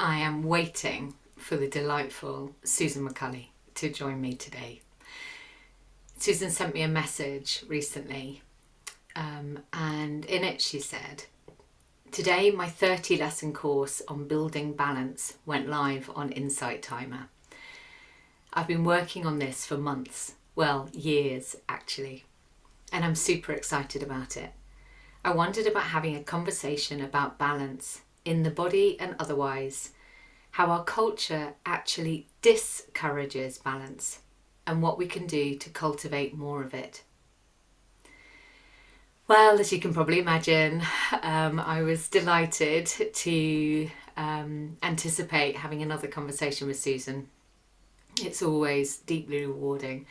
I am waiting for the delightful Susan McCulley to join me today. Susan sent me a message recently, and in it she said, "Today my 30 lesson course on building balance went live on Insight Timer. I've been working on this for months, well, years actually, and I'm super excited about it. I wondered about having a conversation about balance in the body and otherwise, how our culture actually discourages balance and what we can do to cultivate more of it." Well, as you can probably imagine, I was delighted to anticipate having another conversation with Susan. It's always deeply rewarding.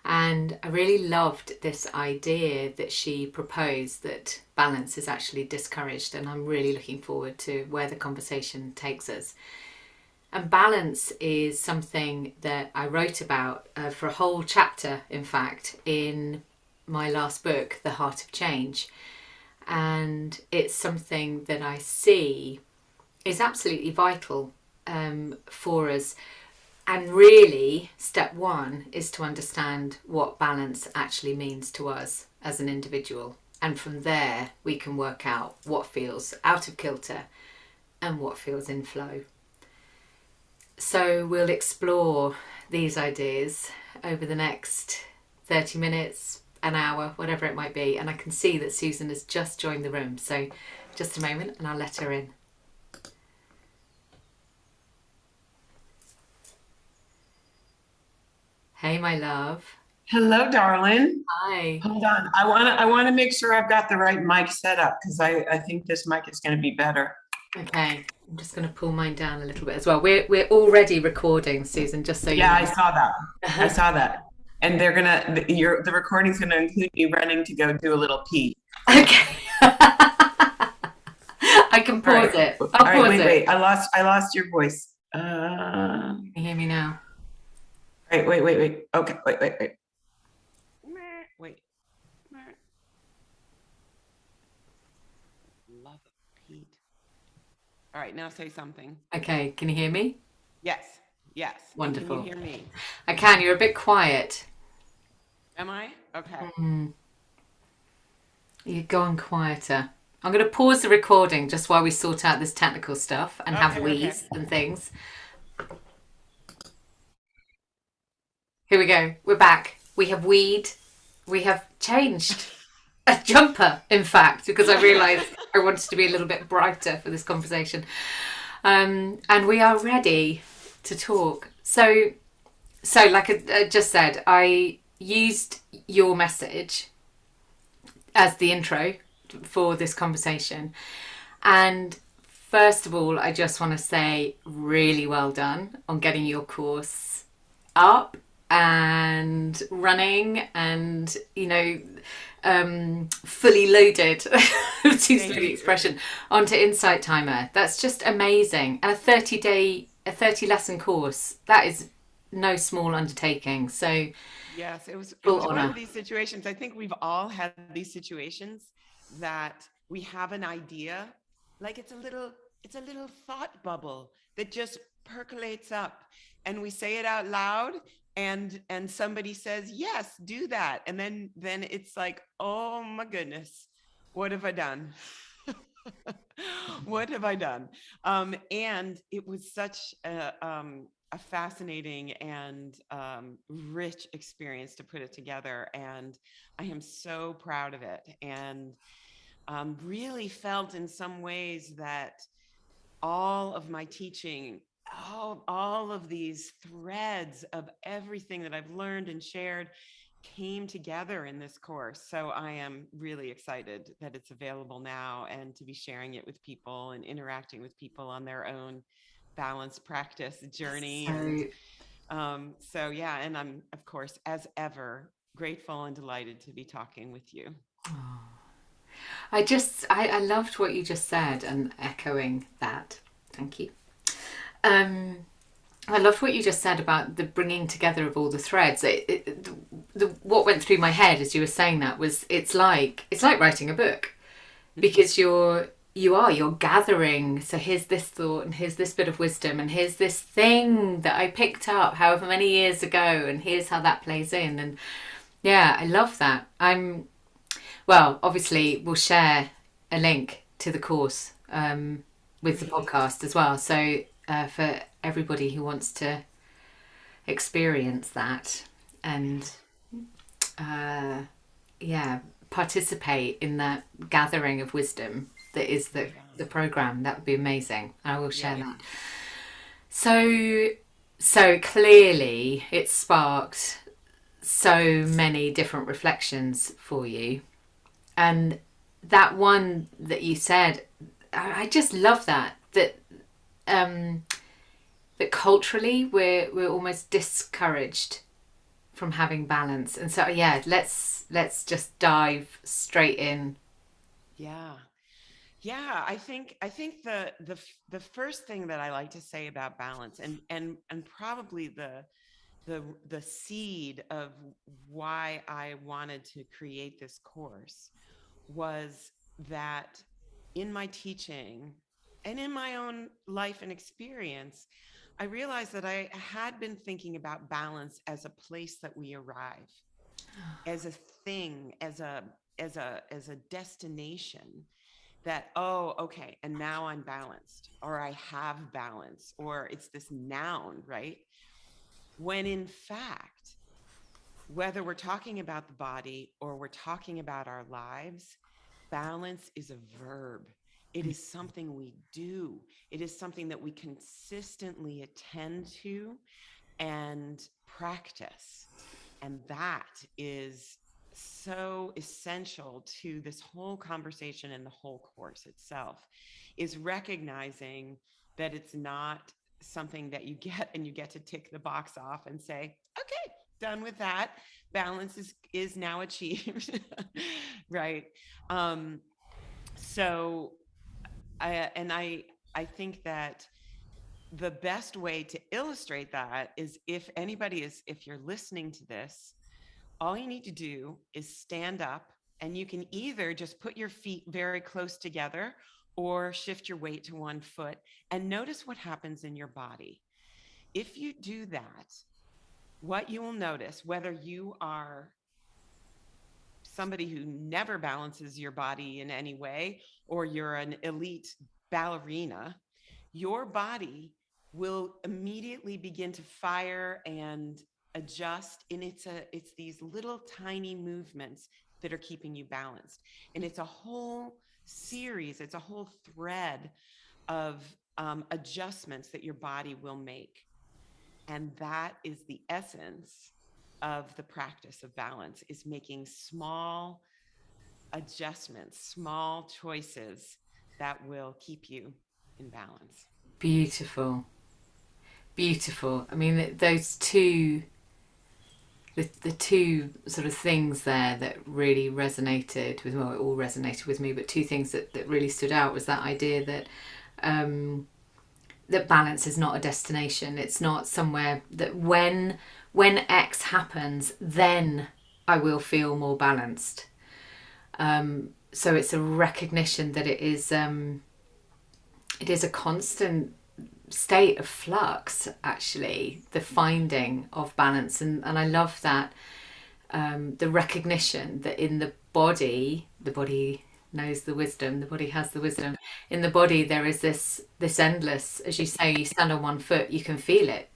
And I really loved this idea that she proposed, that balance is actually discouraged, and I'm really looking forward to where the conversation takes us. And balance is something that I wrote about for a whole chapter, in fact, in my last book, The Heart of Change. And it's something that I see is absolutely vital for us. And really, step one is to understand what balance actually means to us as an individual. And from there, we can work out what feels out of kilter and what feels in flow. So we'll explore these ideas over the next 30 minutes, an hour, whatever it might be. And I can see that Susan has just joined the room. So just a moment and I'll let her in. Hey, my love. Hello, darling. Hi. Hold on. I want to make sure I've got the right mic set up because I think this mic is going to be better. Okay, I'm just going to pull mine down a little bit as well. We're already recording, Susan, just so you Yeah, know. I saw that. I saw that. And the recording's gonna include me running to go do a little pee. Okay. I can pause it. I'll All right, pause it. wait. I lost your voice. Can you hear me now? Wait. Okay, wait. Wait. Love of Pete. All right, now say something. Okay, can you hear me? Yes. Wonderful. Can you hear me? I can. You're a bit quiet. Am I? Okay. You go on quieter. I'm going to pause the recording just while we sort out this technical stuff and have wheeze and things. Here we go. We're back. We have weed. We have changed a jumper, in fact, because I realised I wanted to be a little bit brighter for this conversation. And we are ready to talk. So like I just said, I used your message as the intro for this conversation. And first of all, I just want to say really well done on getting your course up and running and, fully loaded, excuse the expression, onto Insight Timer. That's just amazing. And a 30 lesson course, that is no small undertaking. So yes, it was honor. one of these situations. I think we've all had these situations that we have an idea, like it's a little thought bubble that just percolates up, and we say it out loud, and somebody says, yes, do that. And then it's like, oh my goodness, what have I done? What have I done? And it was such a fascinating and rich experience to put it together. And I am so proud of it. And really felt in some ways that all of my teaching, all of these threads of everything that I've learned and shared came together in this course. So I am really excited that it's available now and to be sharing it with people and interacting with people on their own balanced practice journey. So yeah, and I'm, of course, as ever, grateful and delighted to be talking with you. I loved what you just said and echoing that. Thank you. I loved what you just said about the bringing together of all the threads. What went through my head as you were saying that was it's like writing a book, because you're you're gathering. So here's this thought, and here's this bit of wisdom, and here's this thing that I picked up however many years ago, and here's how that plays in. And yeah, I love that. Well, obviously we'll share a link to the course with the podcast as well, so for everybody who wants to experience that and participate in that gathering of wisdom that is the program, that would be amazing. I will share that. So clearly it sparked so many different reflections for you, and that one that you said, I just love that culturally we're almost discouraged from having balance. And so yeah, let's just dive straight in. Yeah, I think the first thing that I like to say about balance, and probably the seed of why I wanted to create this course, was that in my teaching and in my own life and experience, I realized that I had been thinking about balance as a place that we arrive, as a thing, as a destination, that, oh, okay, and now I'm balanced, or I have balance, or it's this noun, right? When in fact, whether we're talking about the body or we're talking about our lives, balance is a verb. It is something we do. It is something that we consistently attend to and practice. And that is so essential to this whole conversation and the whole course itself, is recognizing that it's not something that you get and you get to tick the box off and say, okay, done with that. Balance is now achieved. Right. So I think that the best way to illustrate that is, if you're listening to this, all you need to do is stand up, and you can either just put your feet very close together or shift your weight to one foot, and notice what happens in your body. If you do that, what you will notice, whether you are somebody who never balances your body in any way, or you're an elite ballerina, your body will immediately begin to fire and adjust. And it's these little tiny movements that are keeping you balanced. And it's a whole series, it's a whole thread of adjustments that your body will make. And that is the essence of the practice of balance, is making small adjustments, small choices that will keep you in balance. Beautiful. I mean, those two, the two sort of things there that really resonated with, well, it all resonated with me, but two things that really stood out was that idea that that balance is not a destination. It's not somewhere that when X happens, then I will feel more balanced. So it's a recognition that it is a constant state of flux, actually, the finding of balance. And I love that, the recognition that in the body knows the wisdom, the body has the wisdom. In the body there is this endless, as you say, you stand on one foot, you can feel it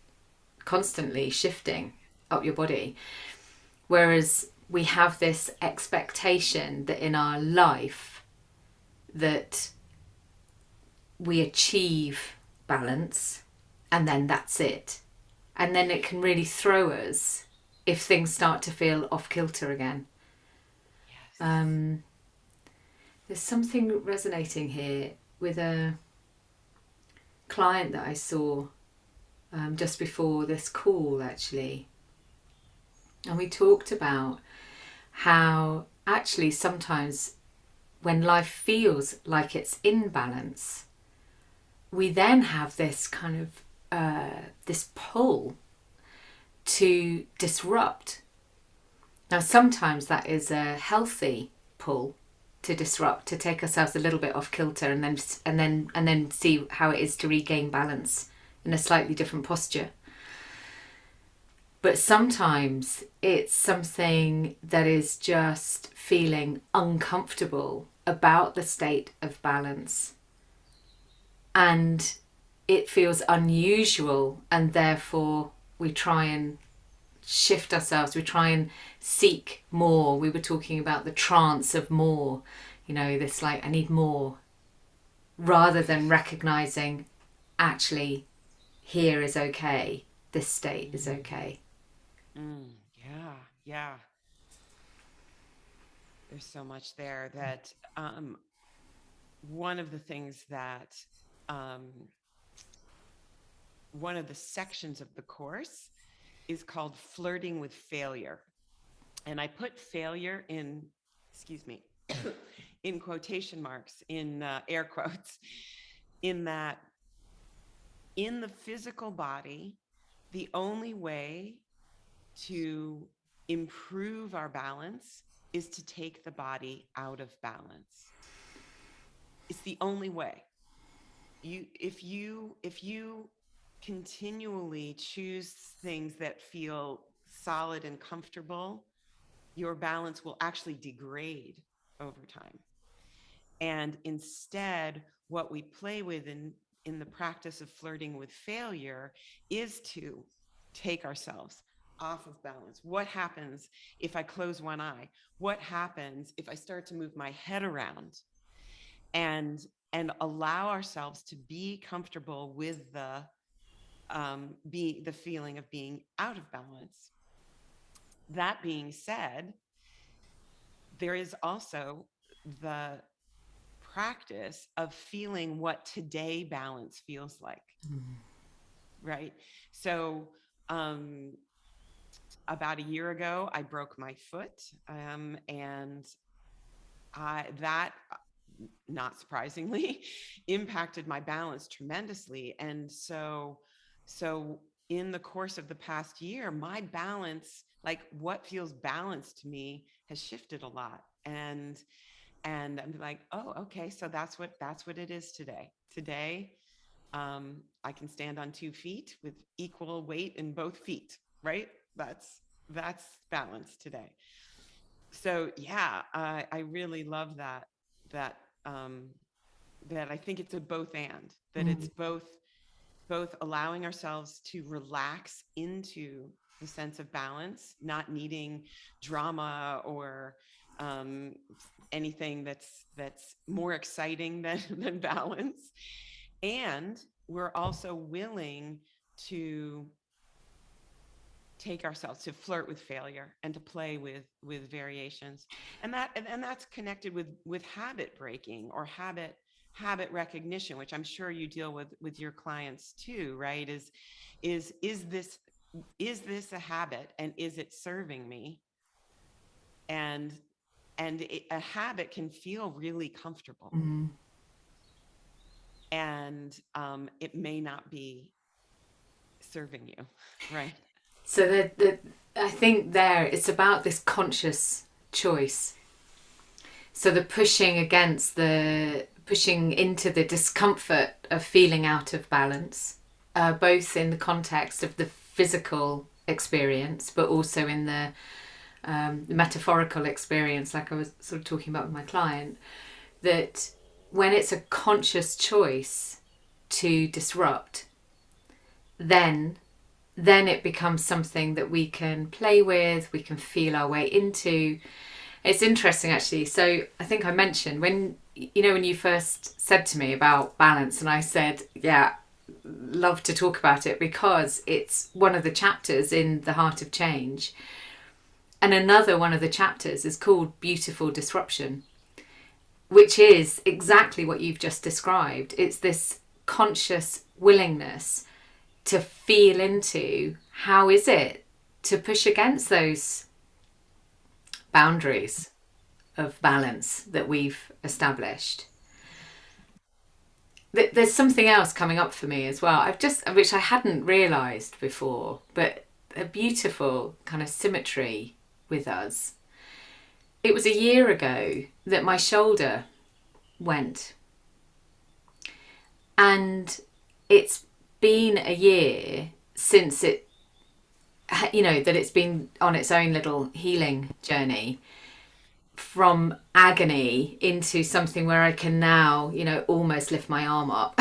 constantly shifting up your body. Whereas we have this expectation that in our life that we achieve balance and then that's it. And then it can really throw us if things start to feel off kilter again. Yes. There's something resonating here with a client that I saw just before this call, actually. And we talked about how actually sometimes when life feels like it's in balance, we then have this kind of this pull to disrupt. Now sometimes that is a healthy pull, to disrupt, to take ourselves a little bit off kilter, and then see how it is to regain balance in a slightly different posture. But sometimes it's something that is just feeling uncomfortable about the state of balance, and it feels unusual, and therefore we try and shift ourselves, we try and seek more. We were talking about the trance of more, this like, I need more, rather than recognizing, actually, here is okay, this state is okay. Yeah. There's so much there that one of the things that one of the sections of the course is called Flirting with Failure. And I put failure in, in quotation marks, in air quotes, in that in the physical body, the only way to improve our balance is to take the body out of balance. It's the only way. If you continually choose things that feel solid and comfortable, your balance will actually degrade over time. And instead, what we play with in the practice of flirting with failure is to take ourselves off of balance. What happens if I close one eye? What happens if I start to move my head around and allow ourselves to be comfortable with the feeling of being out of balance? That being said, there is also the practice of feeling what today balance feels like. Right? So about a year ago, I broke my foot, and that, not surprisingly, impacted my balance tremendously. And so in the course of the past year, my balance, like what feels balanced to me, has shifted a lot. And I'm like, oh, okay, so that's what it is today. Today, I can stand on 2 feet with equal weight in both feet, right? That's balance today. So yeah, I really love that I think it's a both and, that it's both allowing ourselves to relax into the sense of balance, not needing drama or anything that's more exciting than balance. And we're also willing to take ourselves, to flirt with failure and to play with variations. And that's connected with habit breaking or habit recognition, which I'm sure you deal with your clients too, right? Is this a habit, and is it serving me? And a habit can feel really comfortable. And it may not be serving you, right? So I think it's about this conscious choice. So the pushing into the discomfort of feeling out of balance, both in the context of the physical experience, but also in the metaphorical experience, like I was sort of talking about with my client, that when it's a conscious choice to disrupt, then it becomes something that we can play with, we can feel our way into. It's interesting, actually. So I think I mentioned when you first said to me about balance, and I said, yeah, love to talk about it because it's one of the chapters in The Heart of Change. And another one of the chapters is called Beautiful Disruption, which is exactly what you've just described. It's this conscious willingness to feel into how is it to push against those boundaries of balance that we've established. There's something else coming up for me as well, which I hadn't realised before, but a beautiful kind of symmetry with us. it was a year ago that my shoulder went, and it's been a year since it, that it's been on its own little healing journey from agony into something where I can now, almost lift my arm up.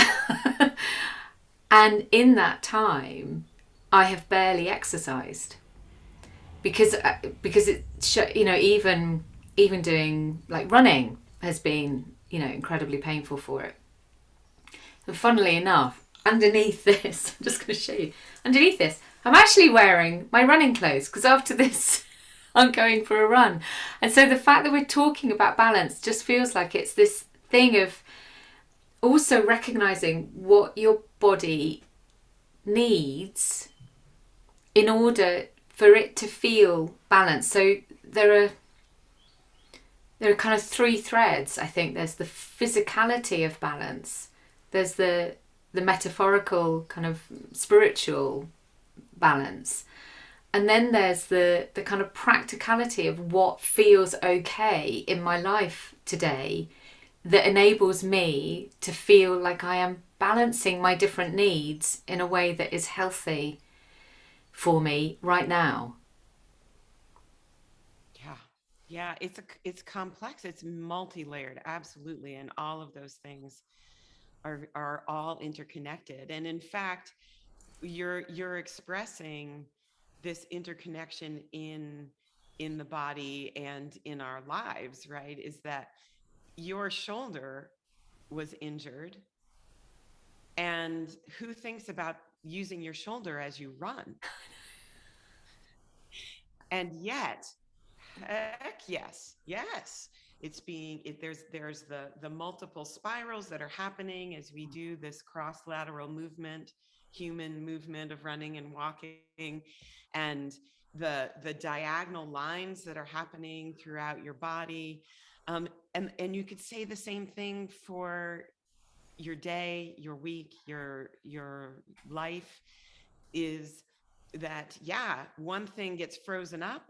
And in that time, I have barely exercised because it, even doing like running has been, incredibly painful for it. And funnily enough, underneath this, I'm just going to show you, underneath this, I'm actually wearing my running clothes because after this, I'm going for a run. And so the fact that we're talking about balance just feels like it's this thing of also recognizing what your body needs in order for it to feel balanced. So there are kind of three threads. I think there's the physicality of balance, there's the metaphorical kind of spiritual balance, and then there's the kind of practicality of what feels okay in my life today that enables me to feel like I am balancing my different needs in a way that is healthy for me right now. Yeah, it's complex. It's multi-layered, absolutely, and all of those things are all interconnected. And in fact, you're expressing this interconnection in the body and in our lives, right? Is that your shoulder was injured, and who thinks about using your shoulder as you run? And yet, heck yes, there's the multiple spirals that are happening as we do this cross-lateral movement, human movement of running and walking, and the diagonal lines that are happening throughout your body. And you could say the same thing for your day, your week, your life, is that, one thing gets frozen up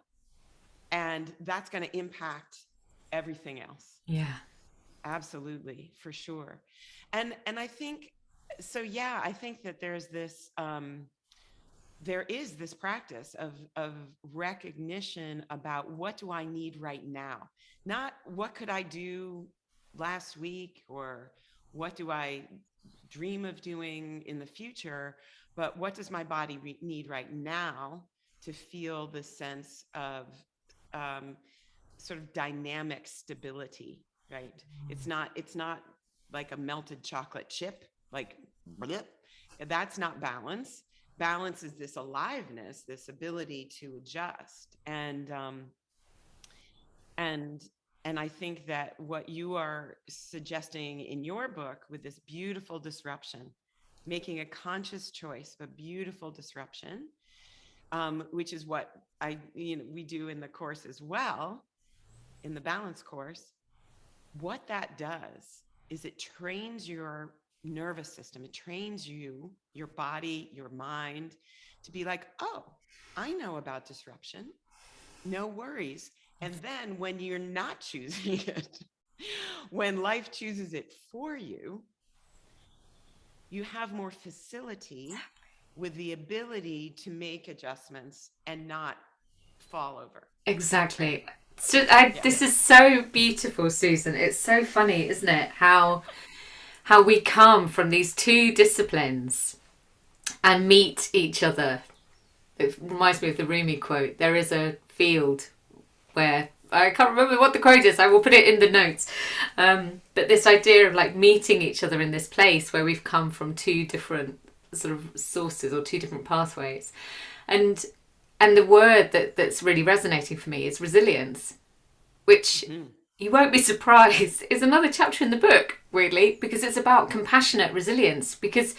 and that's going to impact everything else. Yeah. Absolutely, for sure. And I think, so I think that there's this, there is this practice of recognition about what do I need right now? Not what could I do last week or what do I dream of doing in the future, but what does my body need right now to feel the sense of sort of dynamic stability, right? It's not like a melted chocolate chip, like blip. That's not balance. Balance is this aliveness, this ability to adjust. And I think that what you are suggesting in your book with this beautiful disruption, making a conscious choice, but beautiful disruption, which is what we do in the course as well, in the balance course. What that does is it trains your nervous system. It trains you, your body, your mind, to be like, oh, I know about disruption. No worries. And then when you're not choosing it, when life chooses it for you, you have more facility with the ability to make adjustments and not fall over. Exactly. So this is so beautiful, Susan. It's so funny, isn't it? How we come from these two disciplines and meet each other. It reminds me of the Rumi quote. There is a field where, I can't remember what the quote is, I will put it in the notes. But this idea of like meeting each other in this place where we've come from two different sort of sources or two different pathways. And the word that's really resonating for me is resilience, which you won't be surprised is another chapter in the book, weirdly, because it's about compassionate resilience. Because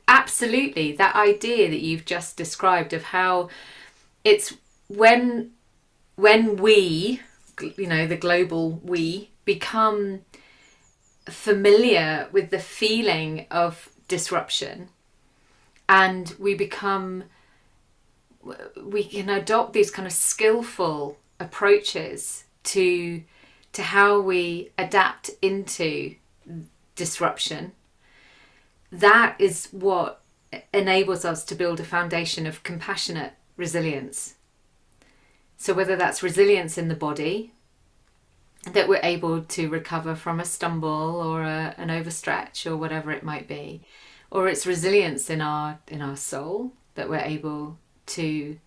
absolutely that idea that you've just described of how it's when we, the global we, become familiar with the feeling of disruption, and we can adopt these kind of skillful approaches to how we adapt into disruption, that is what enables us to build a foundation of compassionate resilience. So whether that's resilience in the body, that we're able to recover from a stumble or an overstretch or whatever it might be, or it's resilience in our soul, that we're able to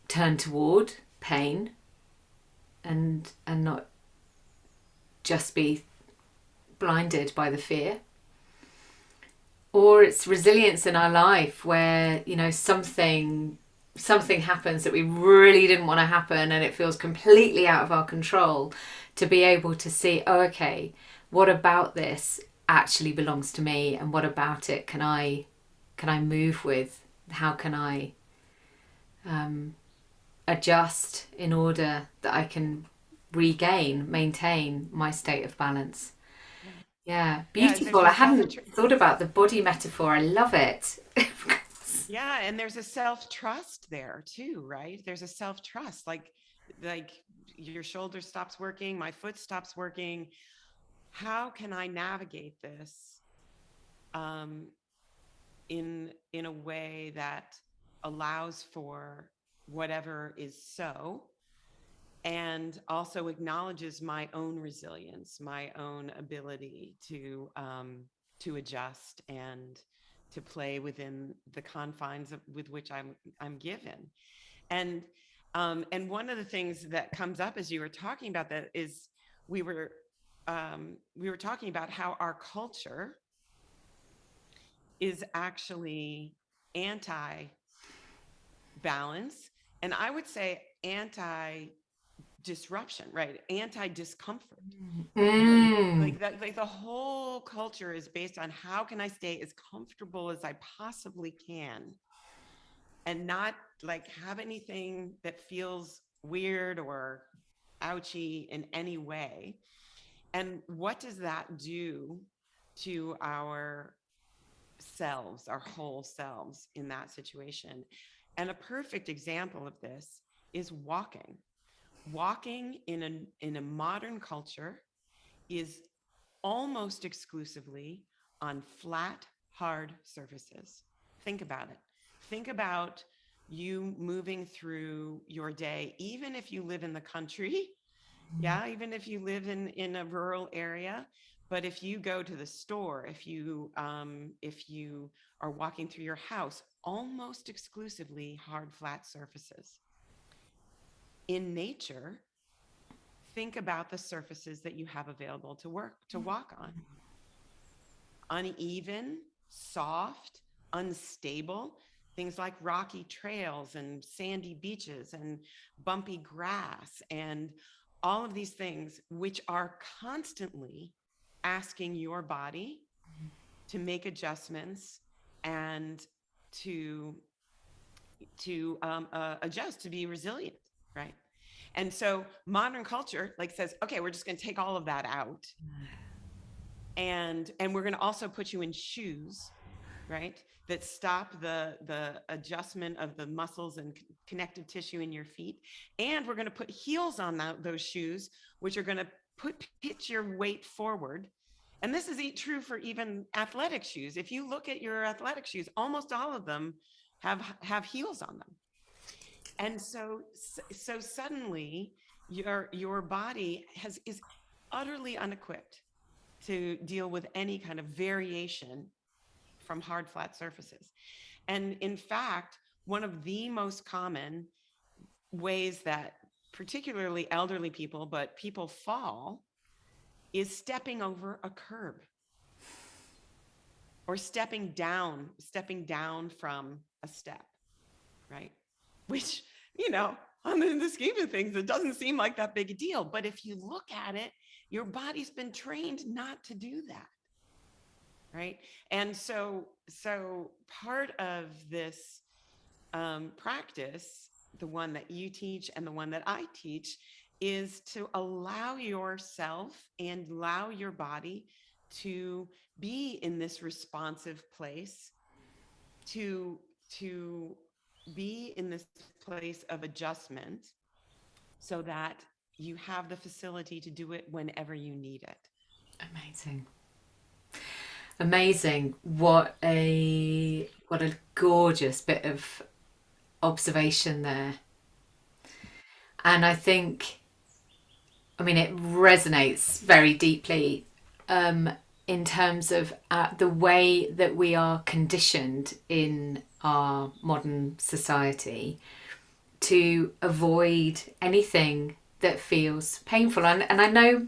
turn toward pain and not just be blinded by the fear. Or it's resilience in our life where, you know, something happens that we really didn't want to happen and it feels completely out of our control, to be able to see, oh, okay, what about this actually belongs to me, and what about it can I move with? How can I adjust in order that I can maintain my state of balance? Yeah, beautiful. I hadn't thought about the body metaphor. I love it. Yeah, and there's a self-trust there too, right? There's a self-trust, like your shoulder stops working, my foot stops working. How can I navigate this in a way that allows for whatever is so, and also acknowledges my own resilience, my own ability to adjust and to play within the confines with which I'm given. And one of the things that comes up as you were talking about that is we were talking about how our culture is actually anti-balance, and I would say anti-disruption, right? Anti-discomfort. Like that, like the whole culture is based on how can I stay as comfortable as I possibly can and not like have anything that feels weird or ouchy in any way. And what does that do to our selves, our whole selves in that situation? And a perfect example of this is walking. Walking in a modern culture is almost exclusively on flat, hard surfaces. Think about it. Think about you moving through your day, even if you live in the country. Yeah, even if you live in a rural area. But if you go to the store, if you are walking through your house, almost exclusively hard, flat surfaces. In nature, think about the surfaces that you have available to walk on. Uneven, soft, unstable, things like rocky trails and sandy beaches and bumpy grass and all of these things, which are constantly asking your body to make adjustments and to adjust, to be resilient, right? And so modern culture like says, okay, we're just going to take all of that out, and we're going to also put you in shoes, right, that stop the adjustment of the muscles and connective tissue in your feet, and we're going to put heels on those shoes, which are going to pitch your weight forward. And this is true for even athletic shoes. If you look at your athletic shoes, almost all of them have heels on them. And so suddenly your body is utterly unequipped to deal with any kind of variation from hard, flat surfaces. And in fact, one of the most common ways that particularly elderly people, but people fall, is stepping over a curb or stepping down from a step, right? Which, in the scheme of things, it doesn't seem like that big a deal. But if you look at it, your body's been trained not to do that, right? And so part of this practice, the one that you teach and the one that I teach, is to allow yourself and allow your body to be in this responsive place, to be in this place of adjustment, so that you have the facility to do it whenever you need it. Amazing. Amazing. What a gorgeous bit of observation there. And I think, I mean, it resonates very deeply in terms of the way that we are conditioned in our modern society to avoid anything that feels painful. And I know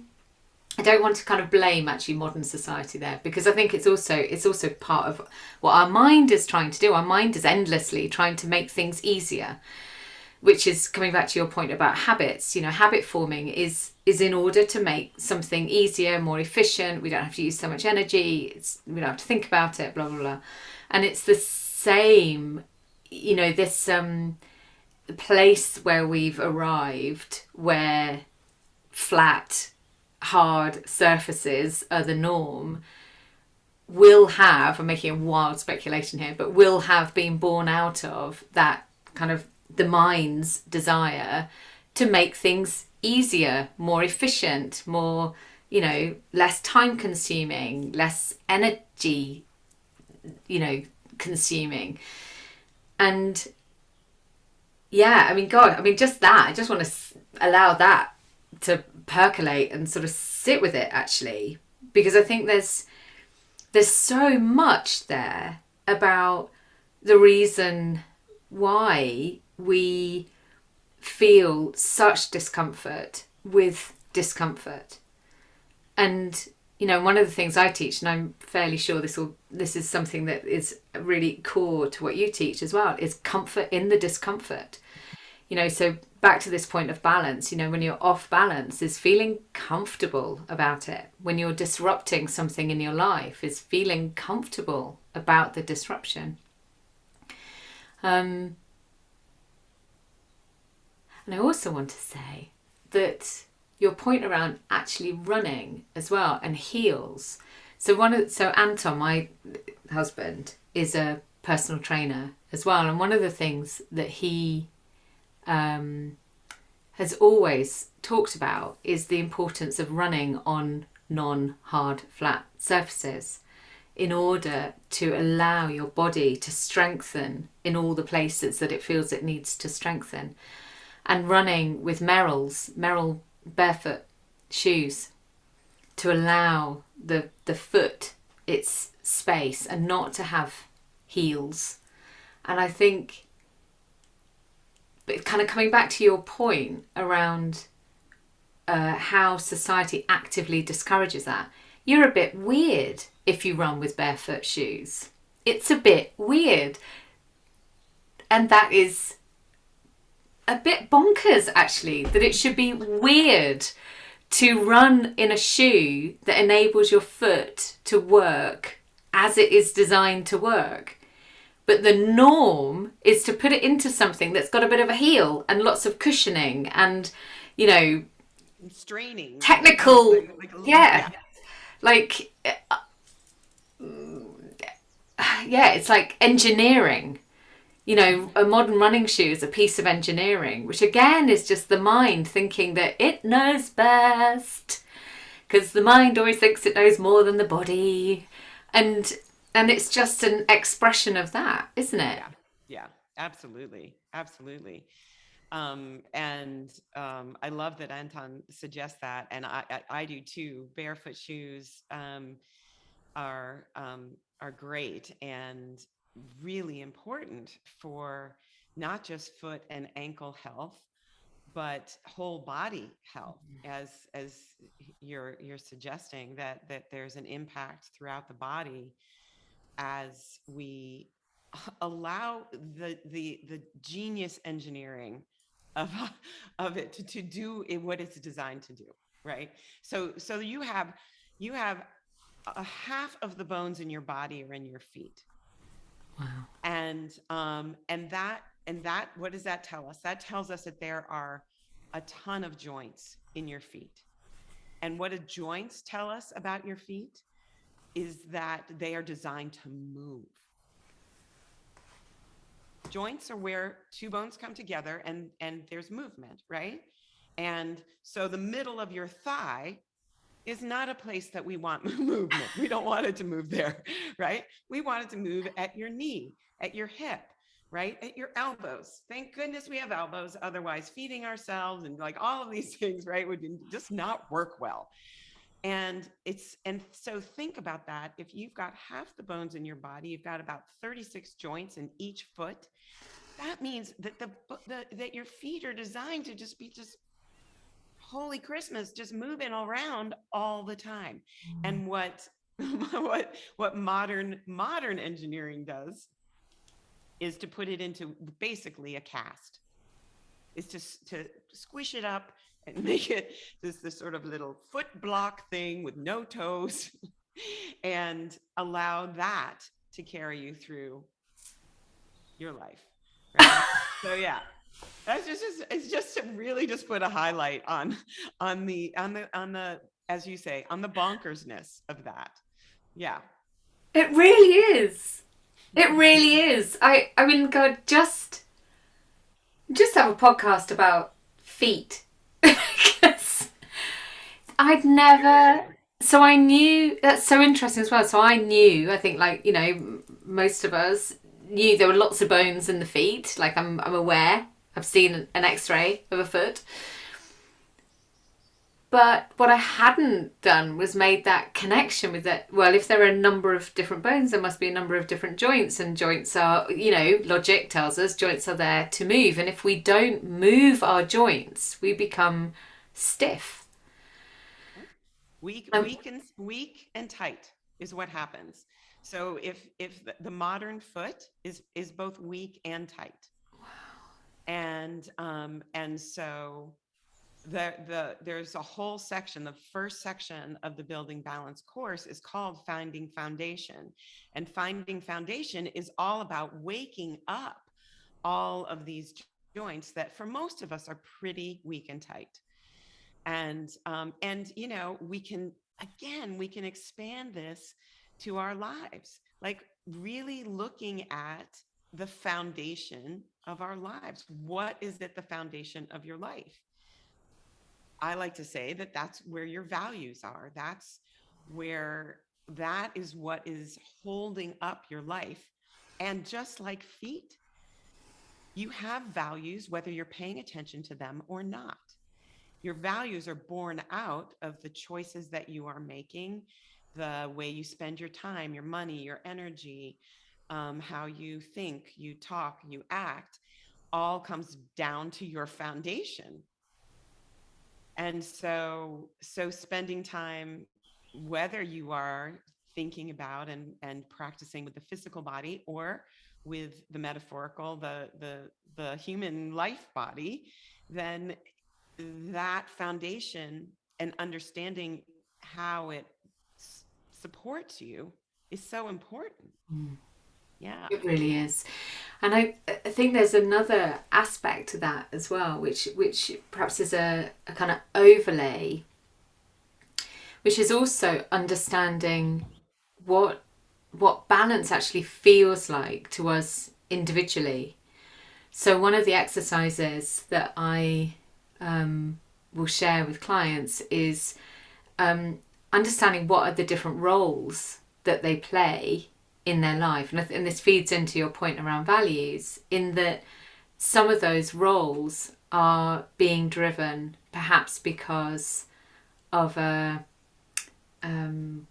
I don't want to kind of blame actually modern society there, because I think it's also part of what our mind is trying to do. Our mind is endlessly trying to make things easier, which is coming back to your point about habits. You know, habit forming is in order to make something easier, more efficient. We don't have to use so much energy. We don't have to think about it, blah blah blah. And it's the same, you know, this place where we've arrived, where flat, hard surfaces are the norm, will have, I'm making a wild speculation here, but will have been born out of that kind of the mind's desire to make things easier, more efficient, more, you know, less time consuming, less energy, you know, consuming. And yeah, I mean, God, I mean, just that, I just want to allow that to percolate and sort of sit with it, actually, because I think there's so much there about the reason why we feel such discomfort with discomfort. And you know, one of the things I teach, and I'm fairly sure this is something that is really core to what you teach as well, is comfort in the discomfort. You know, so back to this point of balance, you know, when you're off balance, is feeling comfortable about it. When you're disrupting something in your life, is feeling comfortable about the disruption. And I also want to say that your point around actually running as well, and heels. So Anton, my husband, is a personal trainer as well, and one of the things that he has always talked about is the importance of running on non-hard flat surfaces in order to allow your body to strengthen in all the places that it feels it needs to strengthen. And running with Merrell barefoot shoes to allow the foot its space and not to have heels. And I think, but kind of coming back to your point around how society actively discourages that, you're a bit weird if you run with barefoot shoes. It's a bit weird. And that is a bit bonkers, actually, that it should be weird to run in a shoe that enables your foot to work as it is designed to work. But the norm is to put it into something that's got a bit of a heel and lots of cushioning and, you know, straining, technical, yeah. Like, yeah, it's like engineering. You know, a modern running shoe is a piece of engineering, which again is just the mind thinking that it knows best, because the mind always thinks it knows more than the body. And it's just an expression of that, isn't it? Yeah, absolutely. Absolutely. I love that Anton suggests that. And I do too. Barefoot shoes are great and really important for not just foot and ankle health, but whole body health, as you're suggesting that there's an impact throughout the body as we allow the genius engineering of it to do what it's designed to do, right? So you have a half of the bones in your body are in your feet. Wow. And that what does that tell us? That tells us that there are a ton of joints in your feet. And what do joints tell us about your feet is that they are designed to move. Joints are where two bones come together and there's movement, right? And so the middle of your thigh is not a place that we want movement. We don't want it to move there, right? We want it to move at your knee, at your hip, right? At your elbows. Thank goodness we have elbows. Otherwise, feeding ourselves and like all of these things, right, would just not work well. And so think about that. If you've got half the bones in your body, you've got about 36 joints in each foot. That means that that your feet are designed to just be holy Christmas, just moving around all the time. And what modern engineering does is to put it into basically a cast. Is to squish it up and make it this sort of little foot block thing with no toes and allow that to carry you through your life. Right? So yeah. That's it's just to really just put a highlight on the as you say, on the bonkersness of that. Yeah. It really is. It really is. I mean, God, just have a podcast about feet. Because I'd never. So I knew, that's so interesting as well. So I knew, I think, like, you know, most of us knew there were lots of bones in the feet. Like, I'm aware. I've seen an X-ray of a foot. But what I hadn't done was made that connection with that. Well, if there are a number of different bones, there must be a number of different joints. And joints are, you know, logic tells us joints are there to move. And if we don't move our joints, we become stiff. Weak and tight is what happens. So if the modern foot is both weak and tight. And so there's a whole section. The first section of the Building Balance course is called Finding Foundation. And Finding Foundation is all about waking up all of these joints that for most of us are pretty weak and tight. And you know, we can expand this to our lives, like really looking at the foundation of our lives. What is at the foundation of your life? I like to say that that's where your values are. That is what is holding up your life. And just like feet, you have values, whether you're paying attention to them or not. Your values are born out of the choices that you are making, the way you spend your time, your money, your energy, how you think, you talk, you act, all comes down to your foundation. And so spending time, whether you are thinking about and practicing with the physical body or with the metaphorical, the human life body, then that foundation and understanding how it supports you is so important. Yeah, it really is. And I think there's another aspect to that as well, which perhaps is a kind of overlay, which is also understanding what balance actually feels like to us individually. So one of the exercises that I will share with clients is understanding what are the different roles that they play in their life. And this feeds into your point around values, in that some of those roles are being driven perhaps because of a you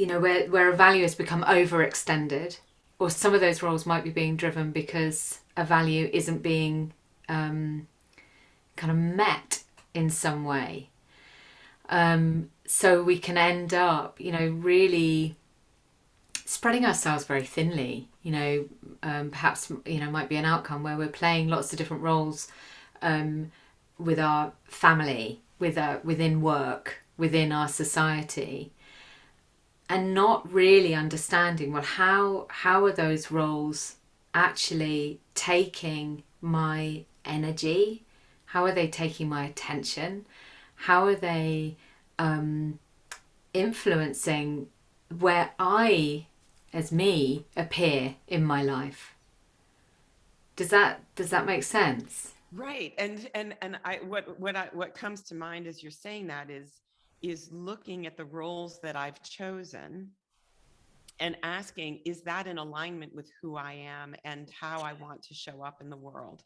know, where a value has become overextended, or some of those roles might be being driven because a value isn't being kind of met in some way. So we can end up, you know, really spreading ourselves very thinly. You know, perhaps, you know, might be an outcome where we're playing lots of different roles with our family, within work, within our society, and not really understanding, well, how are those roles actually taking my energy? How are they taking my attention? How are they influencing where I, as me, appear in my life? Does that make sense? Right. And what comes to mind as you're saying that is looking at the roles that I've chosen and asking, is that in alignment with who I am and how I want to show up in the world?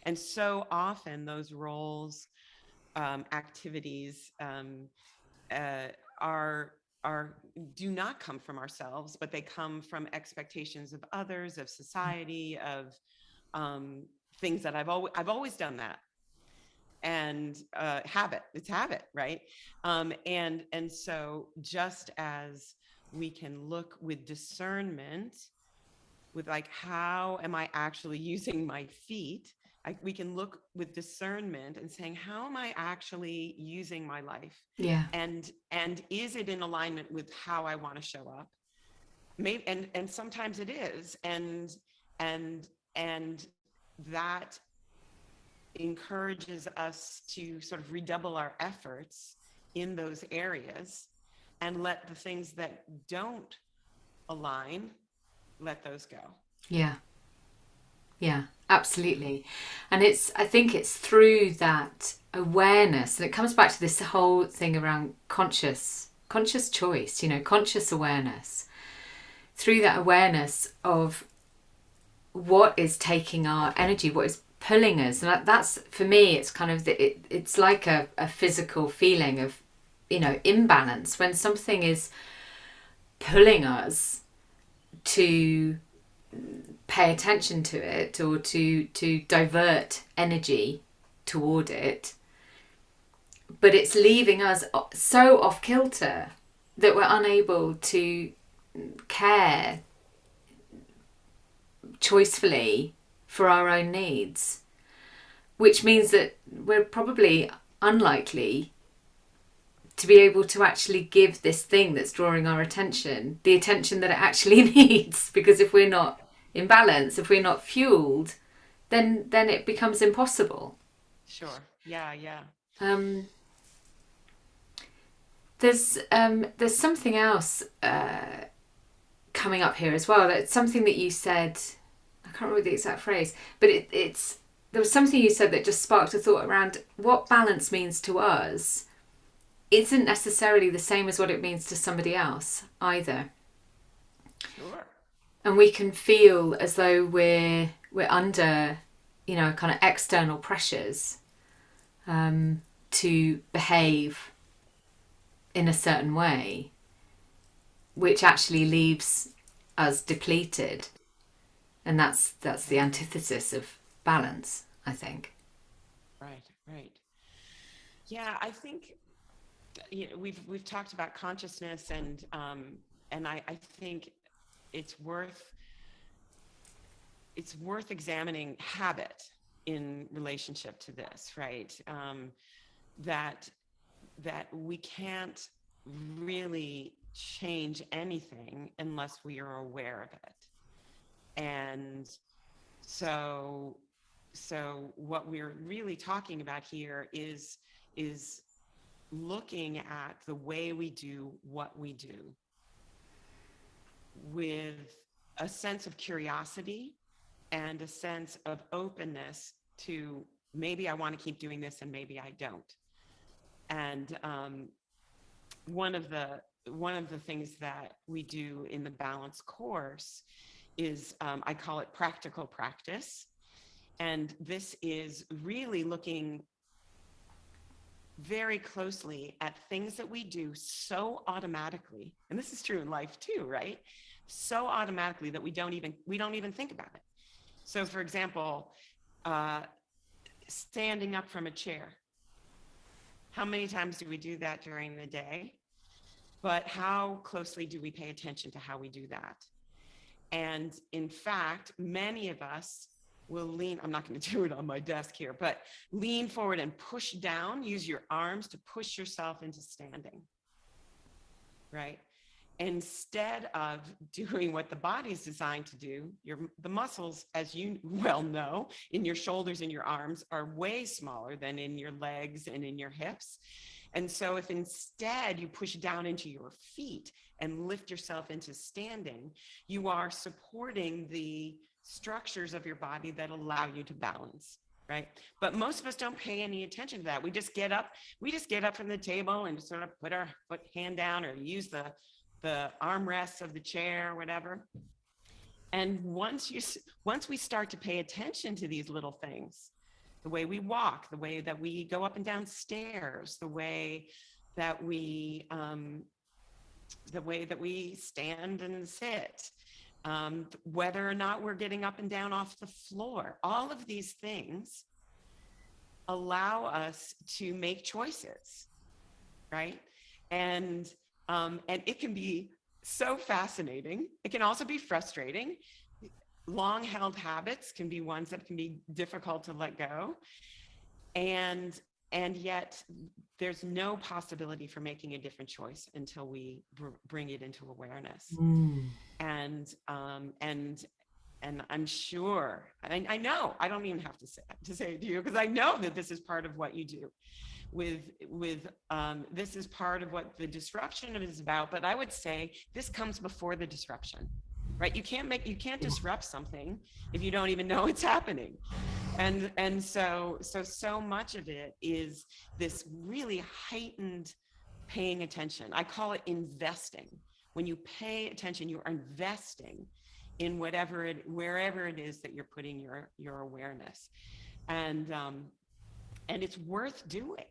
And so often those roles, activities, are do not come from ourselves, but they come from expectations of others, of society, of um, things that I've always done that, and it's habit, right? And so just as we can look with discernment, with like, how am I actually using my feet? We can look with discernment and saying, how am I actually using my life? Yeah. And is it in alignment with how I want to show up? Maybe, and sometimes it is, and and that encourages us to sort of redouble our efforts in those areas and let the things that don't align, let those go. Yeah. Yeah, absolutely. And I think it's through that awareness, and it comes back to this whole thing around conscious choice, conscious awareness. Through that awareness of what is taking our energy, what is pulling us. And that's, for me, it's kind of, it's like a physical feeling of, imbalance. When something is pulling us to pay attention to it, or to divert energy toward it, but it's leaving us so off kilter that we're unable to care choicefully for our own needs, which means that we're probably unlikely to be able to actually give this thing that's drawing our attention the attention that it actually needs. Because if we're not in balance, if we're not fueled, then it becomes impossible. Sure. Yeah. Yeah. There's something else coming up here as well. That's something that you said. I can't remember the exact phrase, but there was something you said that just sparked a thought around what balance means to us isn't necessarily the same as what it means to somebody else either. Sure. And we can feel as though we're under, kind of external pressures to behave in a certain way, which actually leaves us depleted. And that's the antithesis of balance, I think. Right. Right. Yeah. I think we've talked about consciousness, and I think it's worth examining habit in relationship to this, right? That we can't really change anything unless we are aware of it. And so what we're really talking about here is looking at the way we do what we do with a sense of curiosity and a sense of openness to, maybe I want to keep doing this and maybe I don't. And one of the things that we do in the balance course is, I call it practical practice. And this is really looking very closely at things that we do so automatically, and this is true in life too, right? So automatically that we don't even think about it. So for example, standing up from a chair. How many times do we do that during the day? But how closely do we pay attention to how we do that? And in fact, many of us will lean, I'm not going to do it on my desk here, but lean forward and push down, use your arms to push yourself into standing, right? Instead of doing what the body is designed to do, the muscles, as you well know, in your shoulders and your arms are way smaller than in your legs and in your hips. And so if instead you push down into your feet and lift yourself into standing, you are supporting the structures of your body that allow you to balance. right? But most of us don't pay any attention to that. We just get up from the table and sort of put our hand down or use the armrests of the chair or whatever. And once we start to pay attention to these little things, the way we walk, the way that we go up and down stairs, the way that we stand and sit, whether or not we're getting up and down off the floor, all of these things allow us to make choices, right? And it can be so fascinating. It can also be frustrating. Long held habits can be ones that can be difficult to let go. And yet there's no possibility for making a different choice until we bring it into awareness. And I'm sure, I know, I don't even have to say it to you, because I know that this is part of what you do this is part of what the disruption is about. But I would say this comes before the disruption, right? You can't disrupt something if you don't even know it's happening. And so much of it is this really heightened paying attention. I call it investing. When you pay attention, you are investing in wherever it is that you're putting your awareness. And it's worth doing.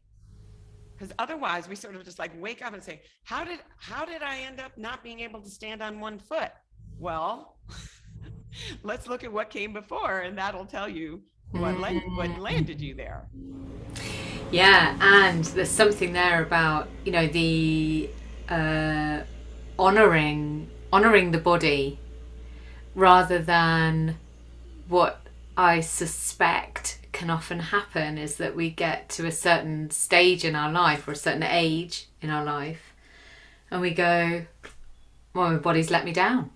Because otherwise we sort of just like wake up and say, how did I end up not being able to stand on one foot? Well, let's look at what came before, and that'll tell you what landed you there. Yeah, and there's something there about, the honoring the body rather than what I suspect can often happen is that we get to a certain stage in our life or a certain age in our life and we go, well, my body's let me down.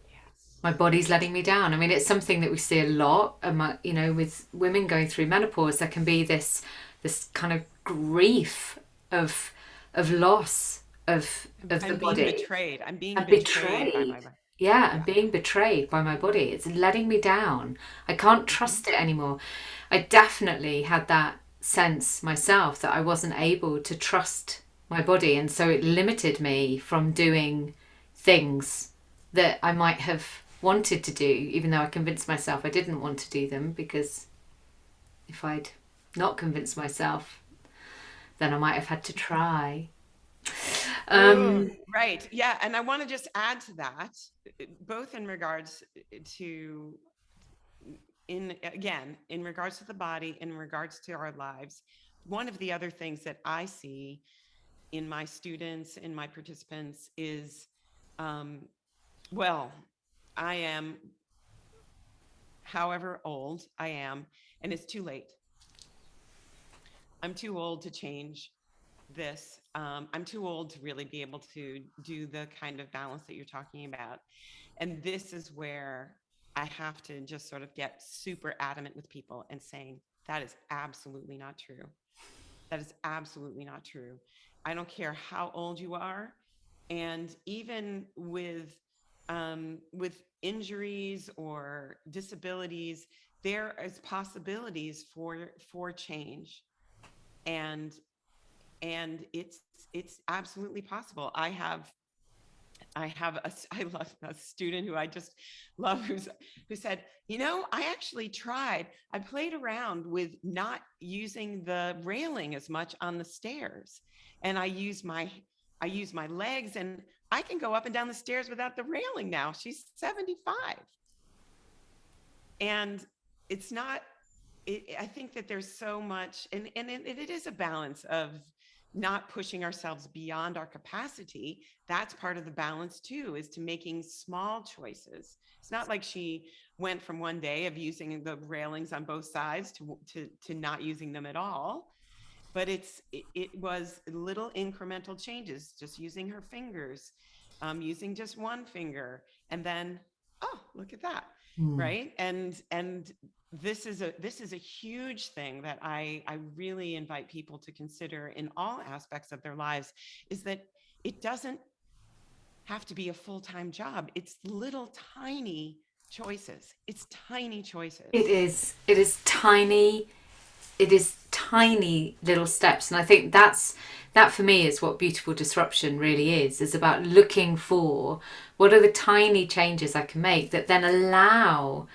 Yes. My body's letting me down. I mean, it's something that we see a lot, with women going through menopause. There can be this kind of grief of loss of the body. I'm being betrayed by my body. Yeah, I'm being betrayed by my body. It's letting me down. I can't trust it anymore. I definitely had that sense myself that I wasn't able to trust my body. And so it limited me from doing things that I might have wanted to do, even though I convinced myself I didn't want to do them, because if I'd not convinced myself, then I might have had to try. Right. Yeah. And I want to just add to that, both in regards to, in regards to the body, in regards to our lives. One of the other things that I see in my students, in my participants is, I am however old I am, and it's too late. I'm too old to change this. I'm too old to really be able to do the kind of balance that you're talking about. And this is where I have to just sort of get super adamant with people and saying, that is absolutely not true. That is absolutely not true. I don't care how old you are. And even with injuries or disabilities, there is possibilities for change. And it's absolutely possible. I love a student who I just love who said, I actually tried. I played around with not using the railing as much on the stairs, and I use my legs, and I can go up and down the stairs without the railing now. She's 75, and it's not. I think that there's so much, and it is a balance of not pushing ourselves beyond our capacity. That's part of the balance too, is to making small choices. It's not like she went from one day of using the railings on both sides to not using them at all, but it was little incremental changes, just using her fingers, using just one finger, and then, oh, look at that. Right. And this is a huge thing that I really invite people to consider in all aspects of their lives, is that it doesn't have to be a full-time job. It's little tiny choices. It's tiny choices. It is tiny. It is tiny little steps, and I think that for me is what beautiful disruption really is about looking for what are the tiny changes I can make that then allow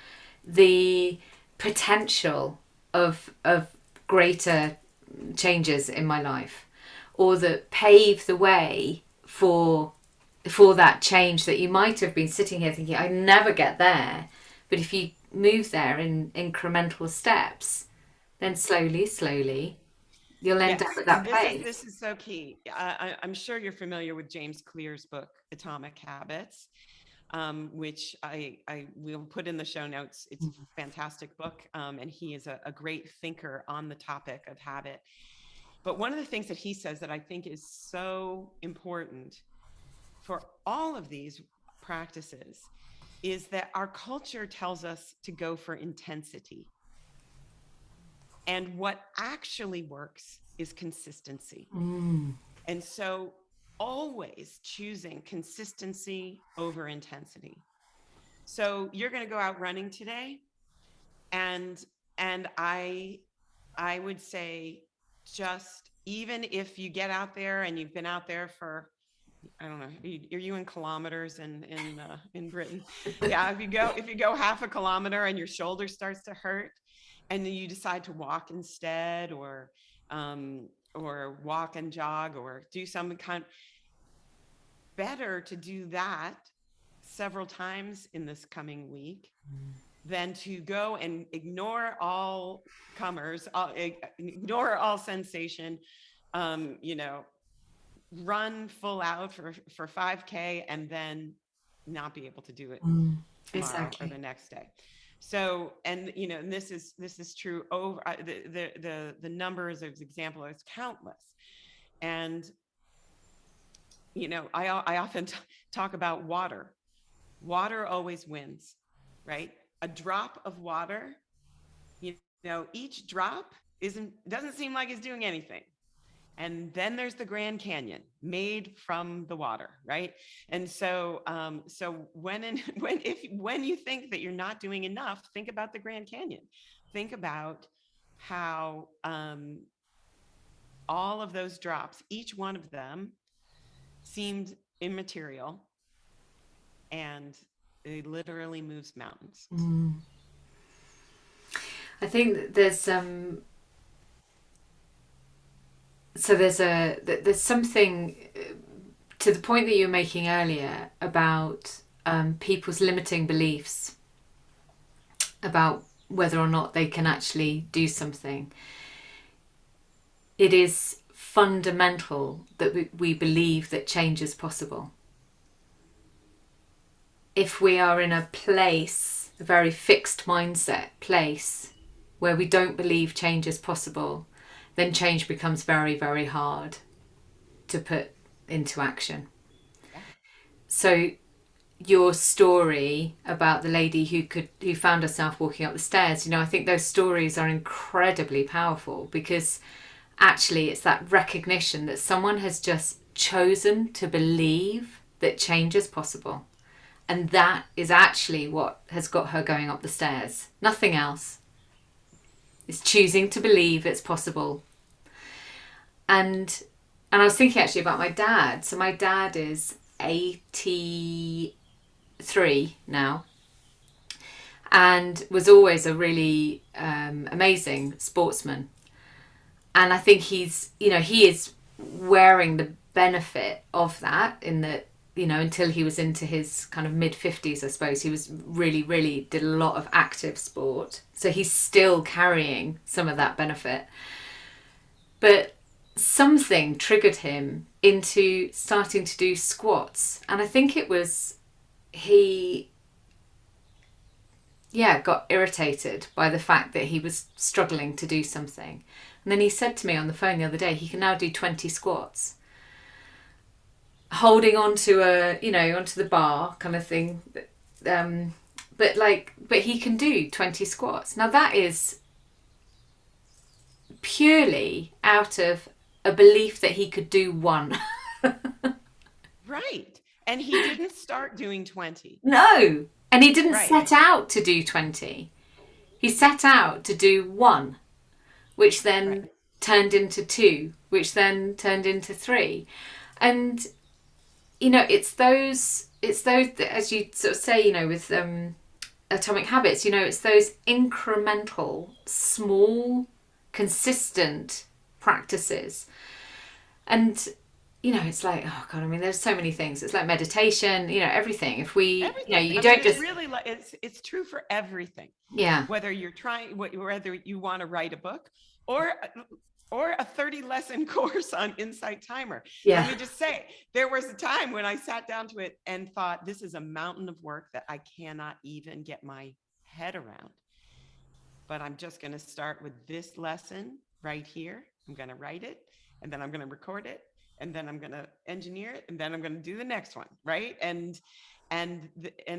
the potential of greater changes in my life, or that pave the way for that change that you might have been sitting here thinking I never get there, but if you move there in incremental steps, then slowly you'll end up Yes, at and that place. this is so key. I'm sure you're familiar with James Clear's book, Atomic Habits, which I will put in the show notes. It's a fantastic book, and he is a great thinker on the topic of habit. But one of the things that he says that I think is so important for all of these practices is that our culture tells us to go for intensity. And what actually works is consistency. And so always choosing consistency over intensity. So you're going to go out running today, and I would say, just even if you get out there and you've been out there for, I don't know, are you in kilometers in Britain? Yeah, if you go half a kilometer and your shoulder starts to hurt, and then you decide to walk instead, or walk and jog, or do some kind, better to do that several times in this coming week than to go and ignore all comers, ignore all sensation, run full out for 5K and then not be able to do it tomorrow Exactly. or the next day. So, and and this is true over the numbers of examples, it's countless. And I often talk about water. Water always wins, right? A drop of water, each drop doesn't seem like it's doing anything. And then there's the Grand Canyon made from the water, right? And so, when you think that you're not doing enough, think about the Grand Canyon. Think about how all of those drops, each one of them, seemed immaterial, and it literally moves mountains. I think that there's there's something to the point that you were making earlier about people's limiting beliefs about whether or not they can actually do something. It is fundamental that we believe that change is possible. If we are in a place, a very fixed mindset place, where we don't believe change is possible, then change becomes very, very hard to put into action. So your story about the lady who found herself walking up the stairs, I think those stories are incredibly powerful, because actually it's that recognition that someone has just chosen to believe that change is possible. And that is actually what has got her going up the stairs. Nothing else. It's choosing to believe it's possible. And I was thinking actually about my dad. So my dad is 83 now, and was always a really amazing sportsman. And I think he is wearing the benefit of that, in that, until he was into his kind of mid-50s, I suppose, he was really did a lot of active sport. So he's still carrying some of that benefit. But something triggered him into starting to do squats. And I think it was he got irritated by the fact that he was struggling to do something. And then he said to me on the phone the other day, he can now do 20 squats, holding onto onto the bar kind of thing. But he can do 20 squats. Now that is purely out of a belief that he could do one. Right. And he didn't start doing 20. No. And he didn't Right. set out to do 20. He set out to do 1, which then Right. turned into 2, which then turned into 3. And, it's those, as you sort of say, with Atomic Habits, it's those incremental, small, consistent practices. And it's like, oh God, I mean, there's so many things. It's like meditation, everything. If we, Everything. you I mean, don't it's just, really like it's true for everything. yeah, Whether you're trying, whether you want to write a book or a 30 lesson course on Insight Timer. yeah, Let me just say, there was a time when I sat down to it and thought, this is a mountain of work that I cannot even get my head around. But I'm just going to start with this lesson right here. I'm going to write it, and then I'm going to record it, and then I'm going to engineer it, and then I'm going to do the next one, right? And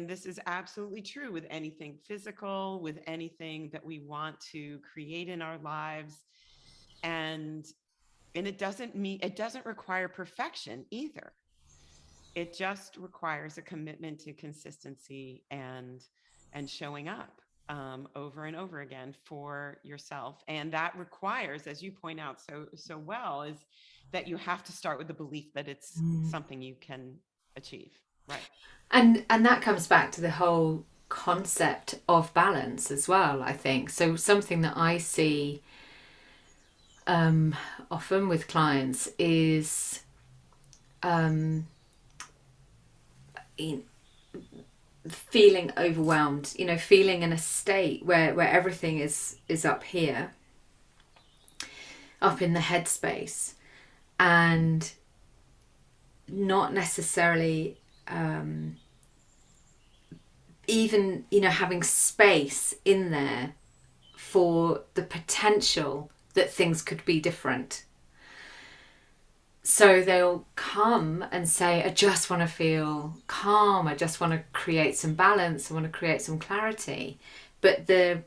this is absolutely true with anything physical, with anything that we want to create in our lives. And it doesn't require perfection either. It just requires a commitment to consistency and showing up over and over again for yourself. And that requires, as you point out so well, is that you have to start with the belief that it's something you can achieve. Right. and that comes back to the whole concept of balance as well, I think. So something that I see often with clients is feeling overwhelmed, feeling in a state where everything is up here, up in the headspace, and not necessarily even having space in there for the potential that things could be different. So they'll come and say, I just want to feel calm, I just want to create some balance, I want to create some clarity. But the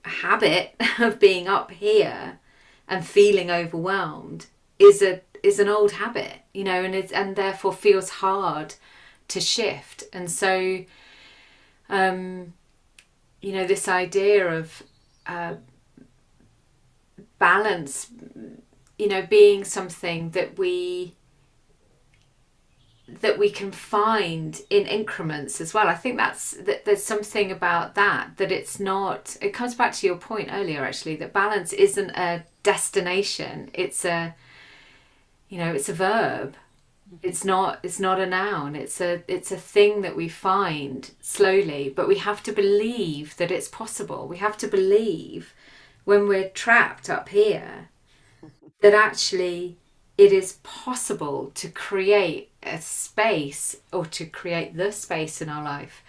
habit of being up here and feeling overwhelmed is an old habit, and therefore feels hard to shift. And so this idea of balance, being something that we can find in increments as well. I think that there's something about that it's not, it comes back to your point earlier actually, that balance isn't a destination, it's a verb. It's not a noun. It's a thing that we find slowly, but we have to believe that it's possible. We have to believe when we're trapped up here that actually it is possible to create a space, or to create the space in our life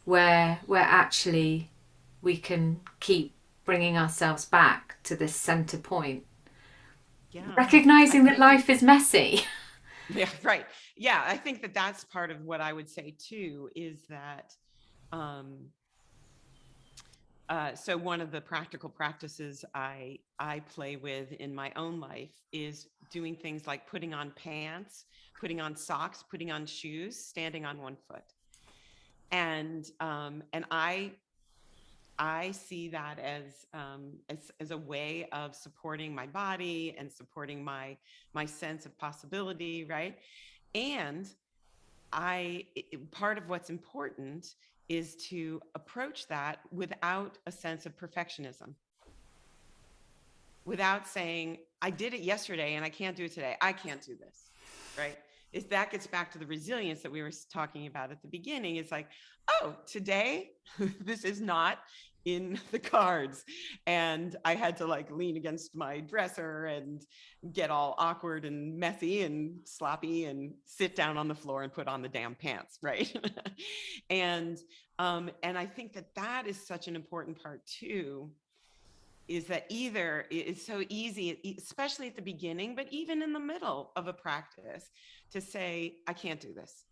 where actually we can keep bringing ourselves back to this center point. Yeah. Recognizing that life is messy. Yeah, right. Yeah, I think that that's part of what I would say too, is that so one of the practical practices I play with in my own life is doing things like putting on pants, putting on socks, putting on shoes, standing on one foot. And I see that as a way of supporting my body and supporting my sense of possibility, right? And part of what's important is to approach that without a sense of perfectionism, without saying, I did it yesterday and I can't do it today. I can't do this, right? If that gets back to the resilience that we were talking about at the beginning, it's like, oh, today this is not in the cards. And I had to like lean against my dresser and get all awkward and messy and sloppy and sit down on the floor and put on the damn pants, right? And I think that is such an important part too, is that either it's so easy, especially at the beginning, but even in the middle of a practice, to say, I can't do this.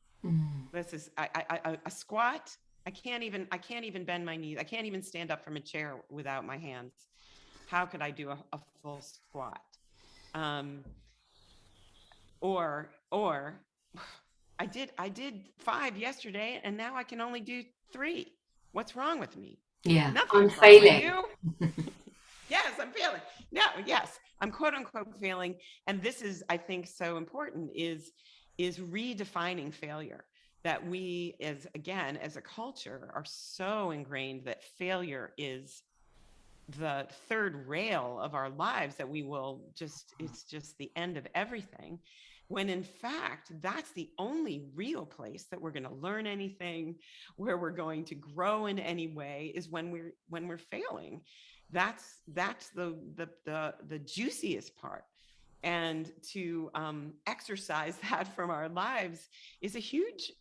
This is a squat. I can't even bend my knees. I can't even stand up from a chair without my hands. How could I do a full squat? Or I did 5 yesterday and now I can only do 3. What's wrong with me? Yeah. Nothing's I'm wrong with failing. you. Yes, I'm failing. No, yes, I'm quote unquote failing. And this is, I think, so important is redefining failure. That we, as a culture, are so ingrained that failure is the third rail of our lives, that we will just, it's just the end of everything, when in fact that's the only real place that we're going to learn anything, where we're going to grow in any way, is when we're failing. That's the juiciest part. And to exercise that from our lives is a huge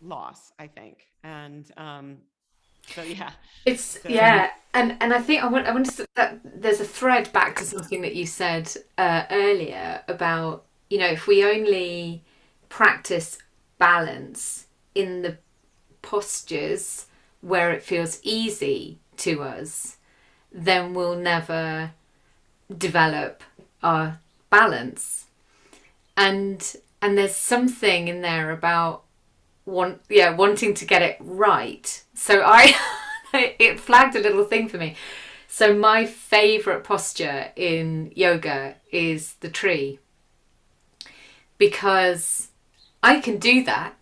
loss, I think. And so yeah. It's So yeah, and I think I want to that there's a thread back to something that you said earlier about, if we only practice balance in the postures where it feels easy to us, then we'll never develop our balance. And there's something in there about wanting to get it right. So it flagged a little thing for me. So my favorite posture in yoga is the tree, because I can do that.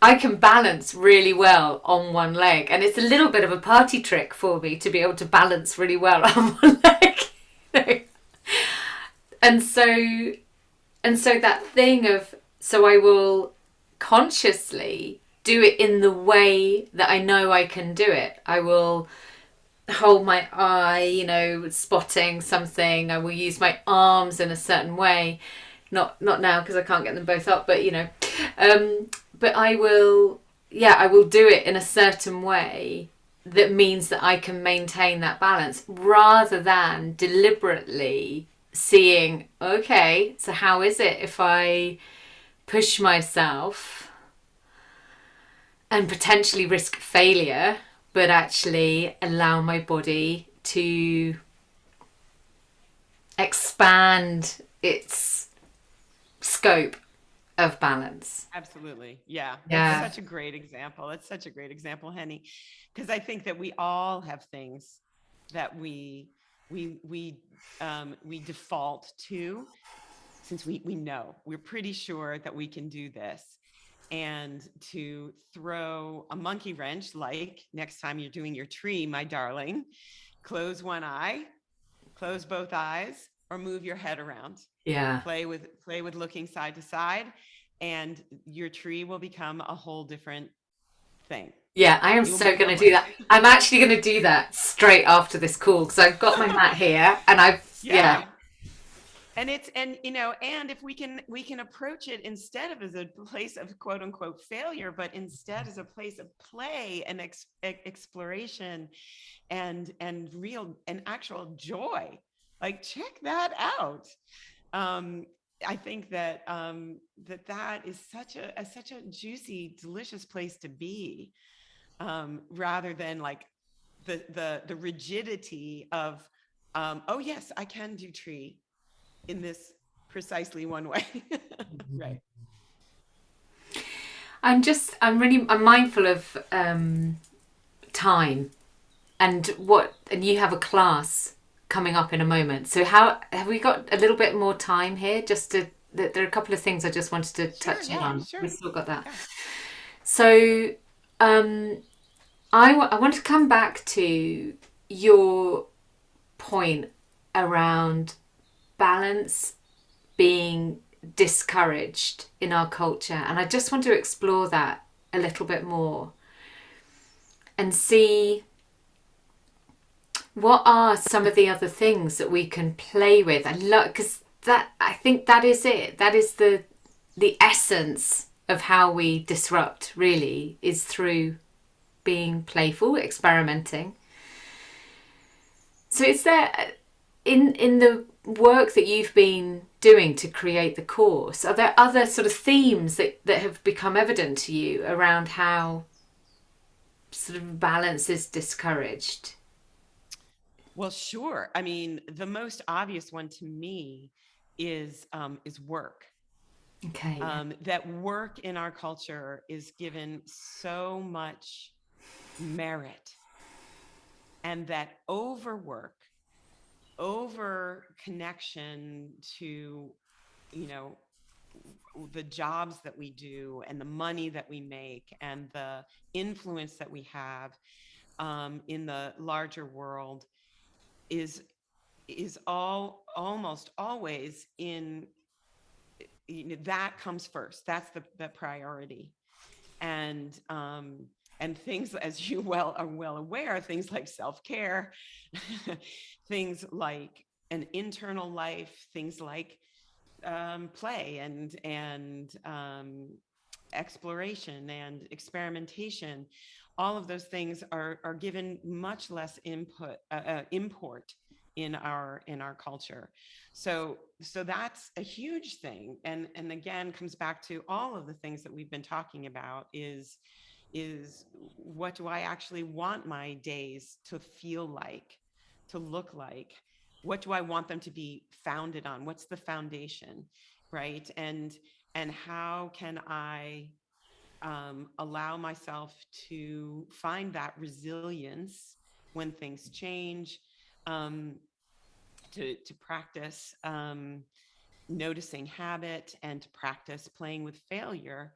I can balance really well on one leg, and it's a little bit of a party trick for me to be able to balance really well on one leg. And so that thing of, so I will consciously do it in the way that I know I can do it. I will hold my eye, spotting something. I will use my arms in a certain way. Not now because I can't get them both up, but but I will do it in a certain way that means that I can maintain that balance, rather than deliberately seeing, okay, so how is it if I push myself and potentially risk failure, but actually allow my body to expand its scope of balance. absolutely. Yeah. Yeah. That's such a great example. It's such a great example, Henny, because I think that we all have things that we default to, since we know, we're pretty sure that we can do this. And to throw a monkey wrench, like next time you're doing your tree, my darling, close one eye, close both eyes, or move your head around. Yeah. Play with looking side to side, and your tree will become a whole different thing. Yeah, I am You will so going to become do that. I'm actually going to do that straight after this call, because I've got my mat here and yeah. And and if we can approach it instead of as a place of quote unquote failure, but instead as a place of play and exploration and real and actual joy. Like, check that out. I think that that is such a juicy, delicious place to be, rather than like the rigidity of, oh yes, I can do tree in this precisely one way. Right. I'm mindful of time and you have a class coming up in a moment. So how have we got a little bit more time here? There are a couple of things I just wanted to touch on. Sure. We've still got that. Yeah. So I want to come back to your point around balance being discouraged in our culture, and I just want to explore that a little bit more and see what are some of the other things that we can play with. I love, because I think that is it. That is the essence of how we disrupt, really, is through being playful, experimenting. So is there, in the work that you've been doing to create the course, are there other sort of themes that have become evident to you around how sort of balance is discouraged? Well, sure. I mean, the most obvious one to me is work. Okay. That work in our culture is given so much merit, and that overwork, over connection to, you know, the jobs that we do and the money that we make and the influence that we have in the larger world is almost always in, that comes first. That's the priority. And things, as you are well aware, things like self-care, things like an internal life, things like play and exploration and experimentation, all of those things are given much less import in our culture. So that's a huge thing, and again comes back to all of the things that we've been talking about is what do I actually want my days to feel like, to look like? What do I want them to be founded on? What's the foundation, right? And how can I allow myself to find that resilience when things change, to practice noticing habit, and to practice playing with failure.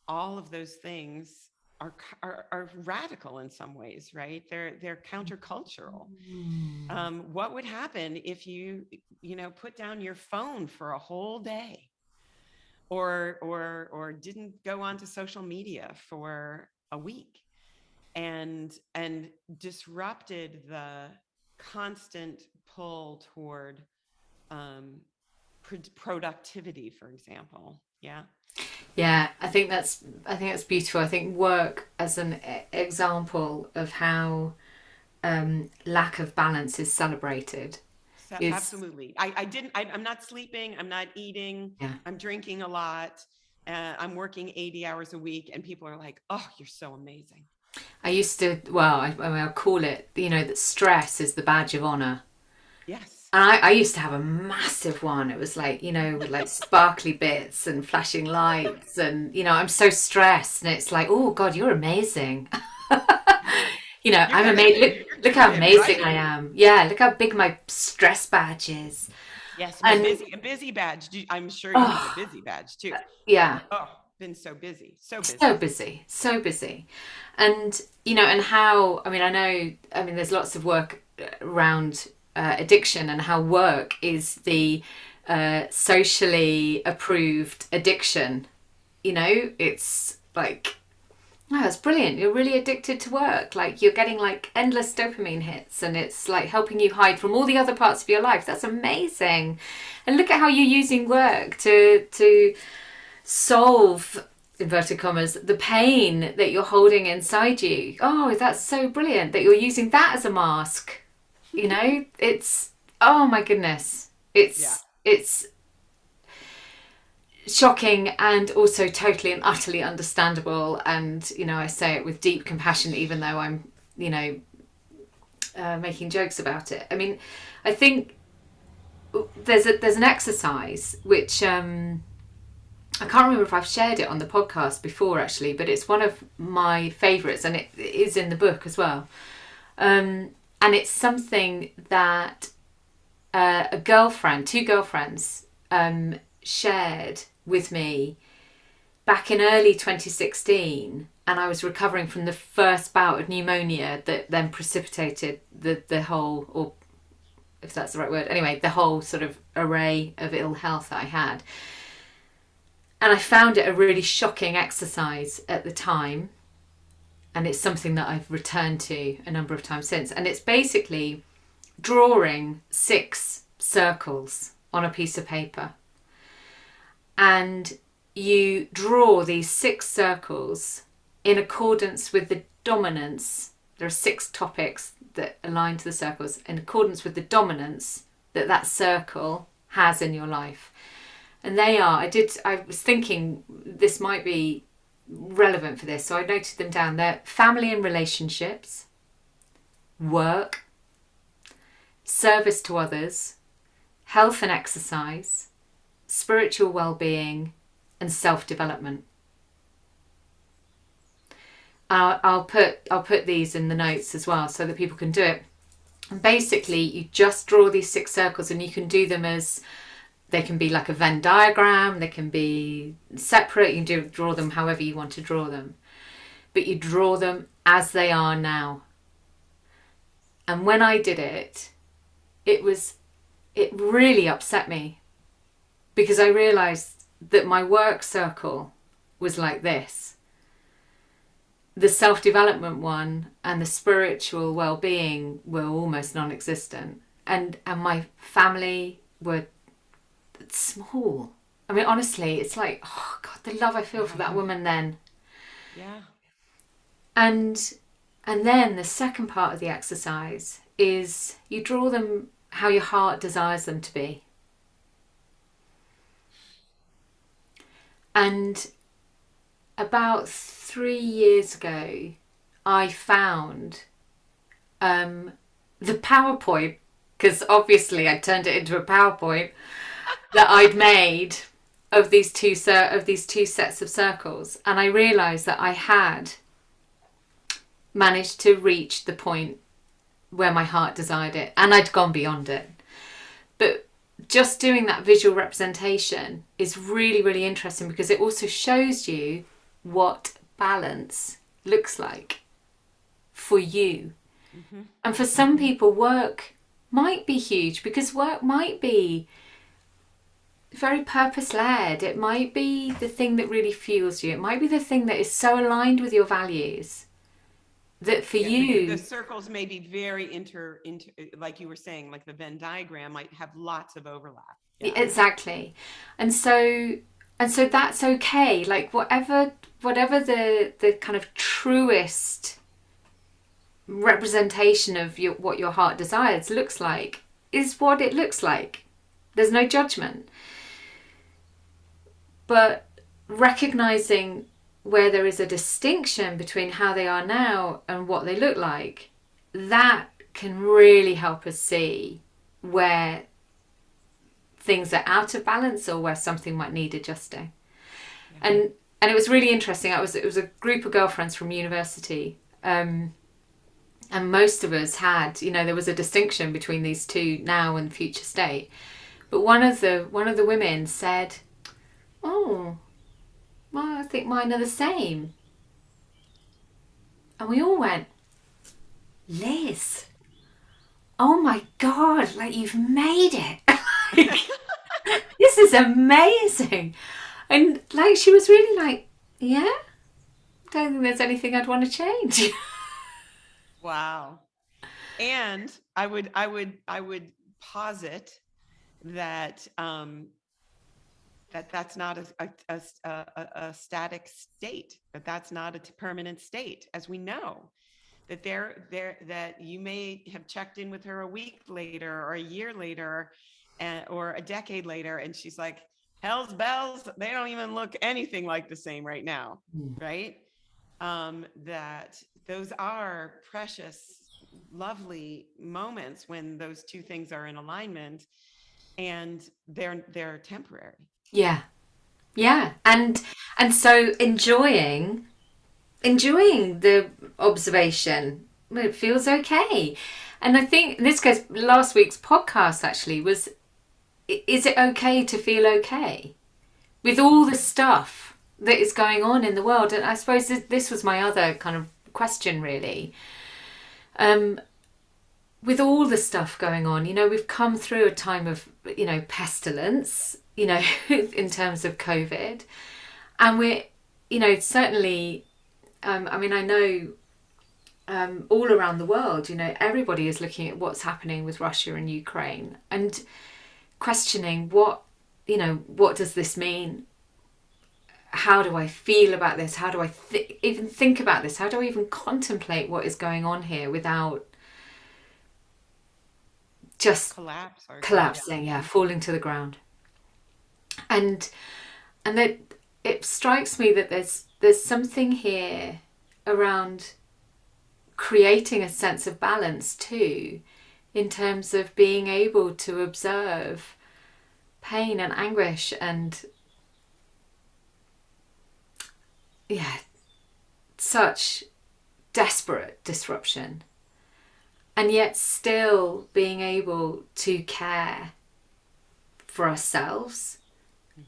All of those things are radical in some ways, right? They're countercultural. What would happen if you put down your phone for a whole day, or didn't go onto social media for a week, and disrupted the constant pull toward productivity, for example? Yeah. Yeah, I think that's beautiful. I think work as an example of how lack of balance is celebrated So, is, absolutely. I'm not sleeping. I'm not eating. yeah. I'm drinking a lot. I'm working 80 hours a week, and people are like, "Oh, you're so amazing." I used to, well, I mean, I'll call it, that stress is the badge of honor. Yes. And I used to have a massive one. It was like, with like sparkly bits and flashing lights. And, I'm so stressed. And it's like, oh, God, you're amazing. You're I'm good. amazing. Look how Good, amazing right? I am. Yeah, look how big my stress badge is. Yes, And, a busy badge. I'm sure you have a oh, busy badge too. yeah, Oh, been so busy, so busy. so busy, so busy. And, and how, there's lots of work around addiction, and how work is the socially approved addiction. It's like, oh, that's brilliant. You're really addicted to work. Like, you're getting like endless dopamine hits, and it's like helping you hide from all the other parts of your life. That's amazing. And look at how you're using work to solve, inverted commas, the pain that you're holding inside you. Oh, that's so brilliant that you're using that as a mask. It's, oh my goodness. Yeah. It's shocking, and also totally and utterly understandable. And, I say it with deep compassion, even though I'm, making jokes about it. I mean, I think there's an exercise which, I can't remember if I've shared it on the podcast before, actually, but it's one of my favourites, and it is in the book as well. And it's something that two girlfriends, shared with me back in early 2016, and I was recovering from the first bout of pneumonia that then precipitated the whole, or if that's the right word, anyway, the whole sort of array of ill health that I had. And I found it a really shocking exercise at the time. And it's something that I've returned to a number of times since. And it's basically drawing 6 circles on a piece of paper. And you draw these 6 circles in accordance with the dominance. There are 6 topics that align to the circles in accordance with the dominance that circle has in your life. And they are, I was thinking this might be relevant for this, so I noted them down. They're family and relationships, work, service to others, health and exercise, spiritual well-being, and self-development. I'll put these in the notes as well so that people can do it. And basically, you just draw these 6 circles, and you can do them as, they can be like a Venn diagram, they can be separate, you can draw them however you want to draw them. But you draw them as they are now. And when I did it, it really upset me, because I realised that my work circle was like this. The self-development one and the spiritual well-being were almost non-existent. And my family were small. I mean, honestly, it's like, oh God, the love I feel for that woman then. Yeah. And then the second part of the exercise is you draw them how your heart desires them to be. And about 3 years ago, I found the PowerPoint, because obviously I turned it into a PowerPoint that I'd made of these two sets of circles, and I realised that I had managed to reach the point where my heart desired it, and I'd gone beyond it. But just doing that visual representation is really, really interesting, because it also shows you what balance looks like for you. Mm-hmm. And for some people, work might be huge, because work might be very purpose-led. It might be the thing that really fuels you. It might be the thing that is so aligned with your values that for you, the circles may be very inter like you were saying, like the Venn diagram might have lots of overlap. Yeah. Exactly. And so that's okay. Like whatever the kind of truest representation of what your heart desires looks like is what it looks like. There's no judgment. But recognizing where there is a distinction between how they are now and what they look like, that can really help us see where things are out of balance or where something might need adjusting. Yeah. And it was really interesting. It was a group of girlfriends from university, and most of us had, there was a distinction between these two, now and future state. But one of the women said, "Oh, well, I think mine are the same." And we all went, "Liz, oh my God, like you've made it." This is amazing. And like she was really like, "Yeah, don't think there's anything I'd want to change." Wow. And I would posit that that's not a static state, that's not a permanent state, as we know that that you may have checked in with her a week later or a year later or a decade later, and she's like, hell's bells, they don't even look anything like the same right now. Right? That those are precious, lovely moments when those two things are in alignment, and they're temporary. Yeah. And so enjoying the observation, it feels okay. And I think this goes, last week's podcast actually was, is it okay to feel okay with all the stuff that is going on in the world? And I suppose this was my other kind of question, really. With all the stuff going on, we've come through a time of, pestilence, in terms of COVID. And we're, certainly, I know all around the world, everybody is looking at what's happening with Russia and Ukraine and questioning what does this mean? How do I feel about this? How do I even think about this? How do I even contemplate what is going on here without just collapsing, falling to the ground? And that it strikes me that there's something here around creating a sense of balance too, in terms of being able to observe pain and anguish and such desperate disruption, and yet still being able to care for ourselves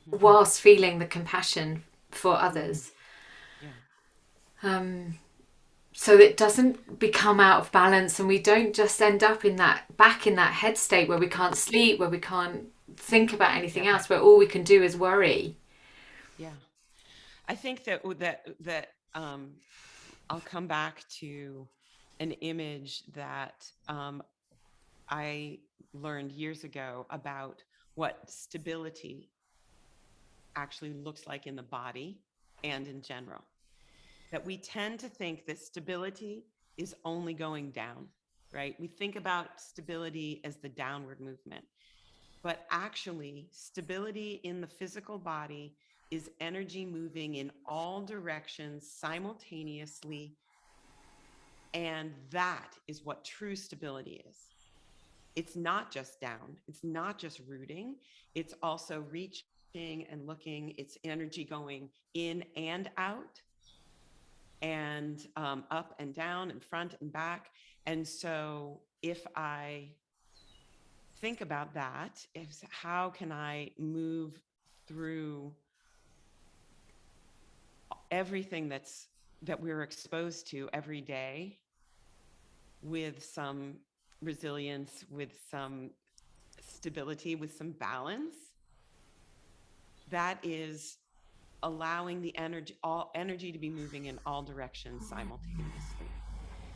whilst feeling the compassion for others. So it doesn't become out of balance, and we don't just end up back in that head state where we can't sleep, where we can't think about anything else, where all we can do is worry. Yeah. I think that I'll come back to an image that I learned years ago about what stability actually looks like in the body and in general. That we tend to think that stability is only going down, right? We think about stability as the downward movement, but actually stability in the physical body is energy moving in all directions simultaneously. And that is what true stability is. It's not just down. It's not just rooting. It's also reaching and looking. It's energy going in and out, and up and down and front and back. And so if I think about that, is how can I move through everything that we're exposed to every day with some resilience, with some stability, with some balance? That is allowing the all energy to be moving in all directions simultaneously.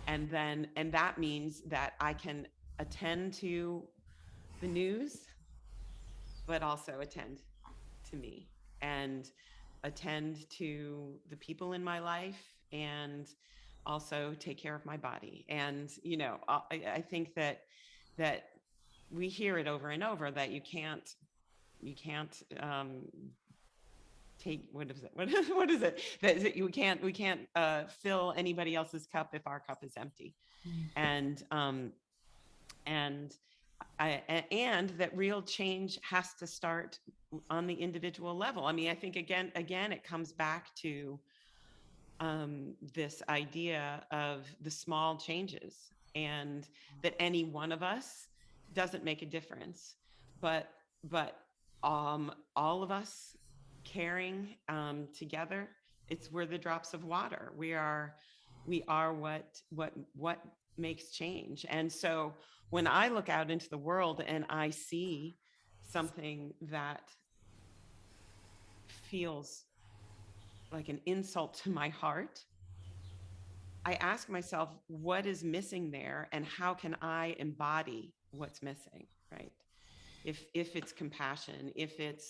And that means that I can attend to the news, but also attend to me and attend to the people in my life, and also take care of my body. And, I think that we hear it over and over that you can't take, what is it that we can't fill anybody else's cup if our cup is empty. And that real change has to start on the individual level. I mean, I think again it comes back to this idea of the small changes, and that any one of us doesn't make a difference, but all of us caring together, we're the drops of water. We are what makes change. And so when I look out into the world and I see something that feels like an insult to my heart, I ask myself, what is missing there, and how can I embody what's missing, right? If it's compassion, if it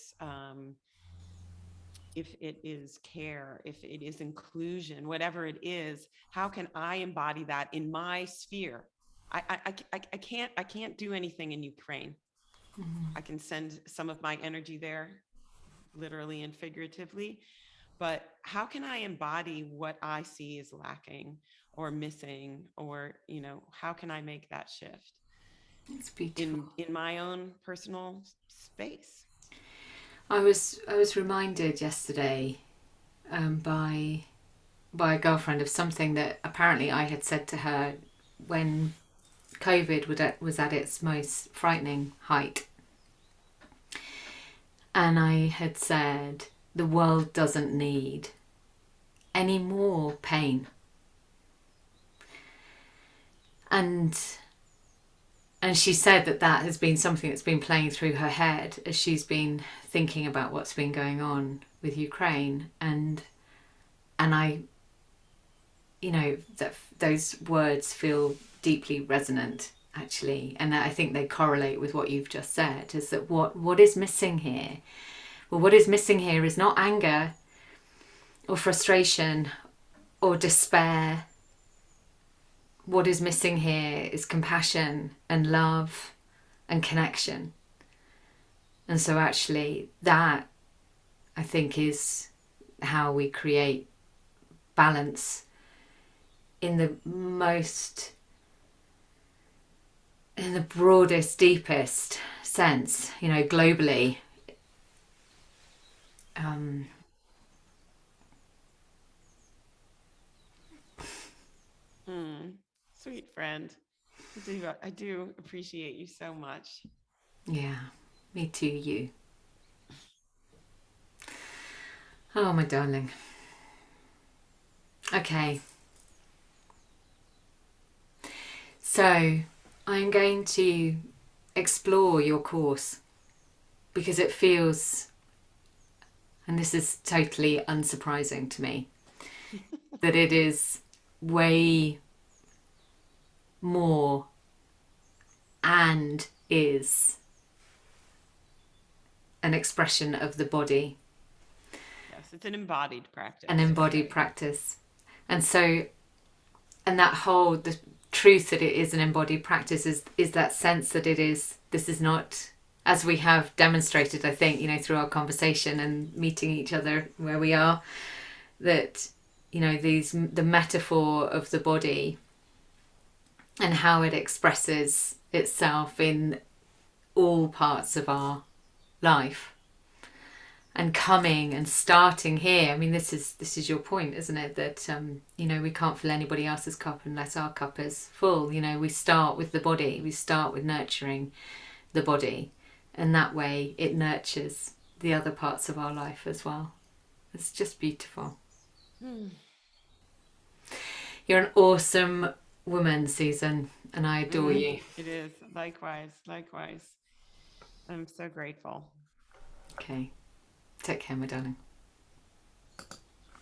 is care, if it is inclusion, whatever it is, how can I embody that in my sphere? I can't do anything in Ukraine. I can send some of my energy there, literally and figuratively, but how can I embody what I see is lacking or missing, or how can I make that shift? It's beautiful. In my own personal space. I was reminded yesterday by a girlfriend of something that apparently I had said to her when COVID was at its most frightening height. And I had said, the world doesn't need any more pain. And she said that has been something that's been playing through her head as she's been thinking about what's been going on with Ukraine. And I, that those words feel deeply resonant, actually. And I think they correlate with what you've just said, is that what is missing here? Well, what is missing here is not anger or frustration or despair. What is missing here is compassion and love and connection. And so actually that, I think, is how we create balance in the broadest, deepest sense, globally, Sweet friend. I do appreciate you so much. Yeah, me too, you. Oh, my darling. Okay. So, I'm going to explore your course because it feels, and this is totally unsurprising to me, that it is way more and is an expression of the body. Yes, it's an embodied practice. An embodied practice. And so, and that whole, the truth that it is an embodied practice is that sense that it is, this is not, as we have demonstrated, I think, through our conversation and meeting each other where we are, that, the metaphor of the body and how it expresses itself in all parts of our life, and coming and starting here. I mean, this is your point, isn't it? That we can't fill anybody else's cup unless our cup is full. We start with the body. We start with nurturing the body, and that way it nurtures the other parts of our life as well. It's just beautiful. You're an awesome woman, Susan, and I adore you. It is. Likewise. I'm so grateful. Okay. Take care, my darling.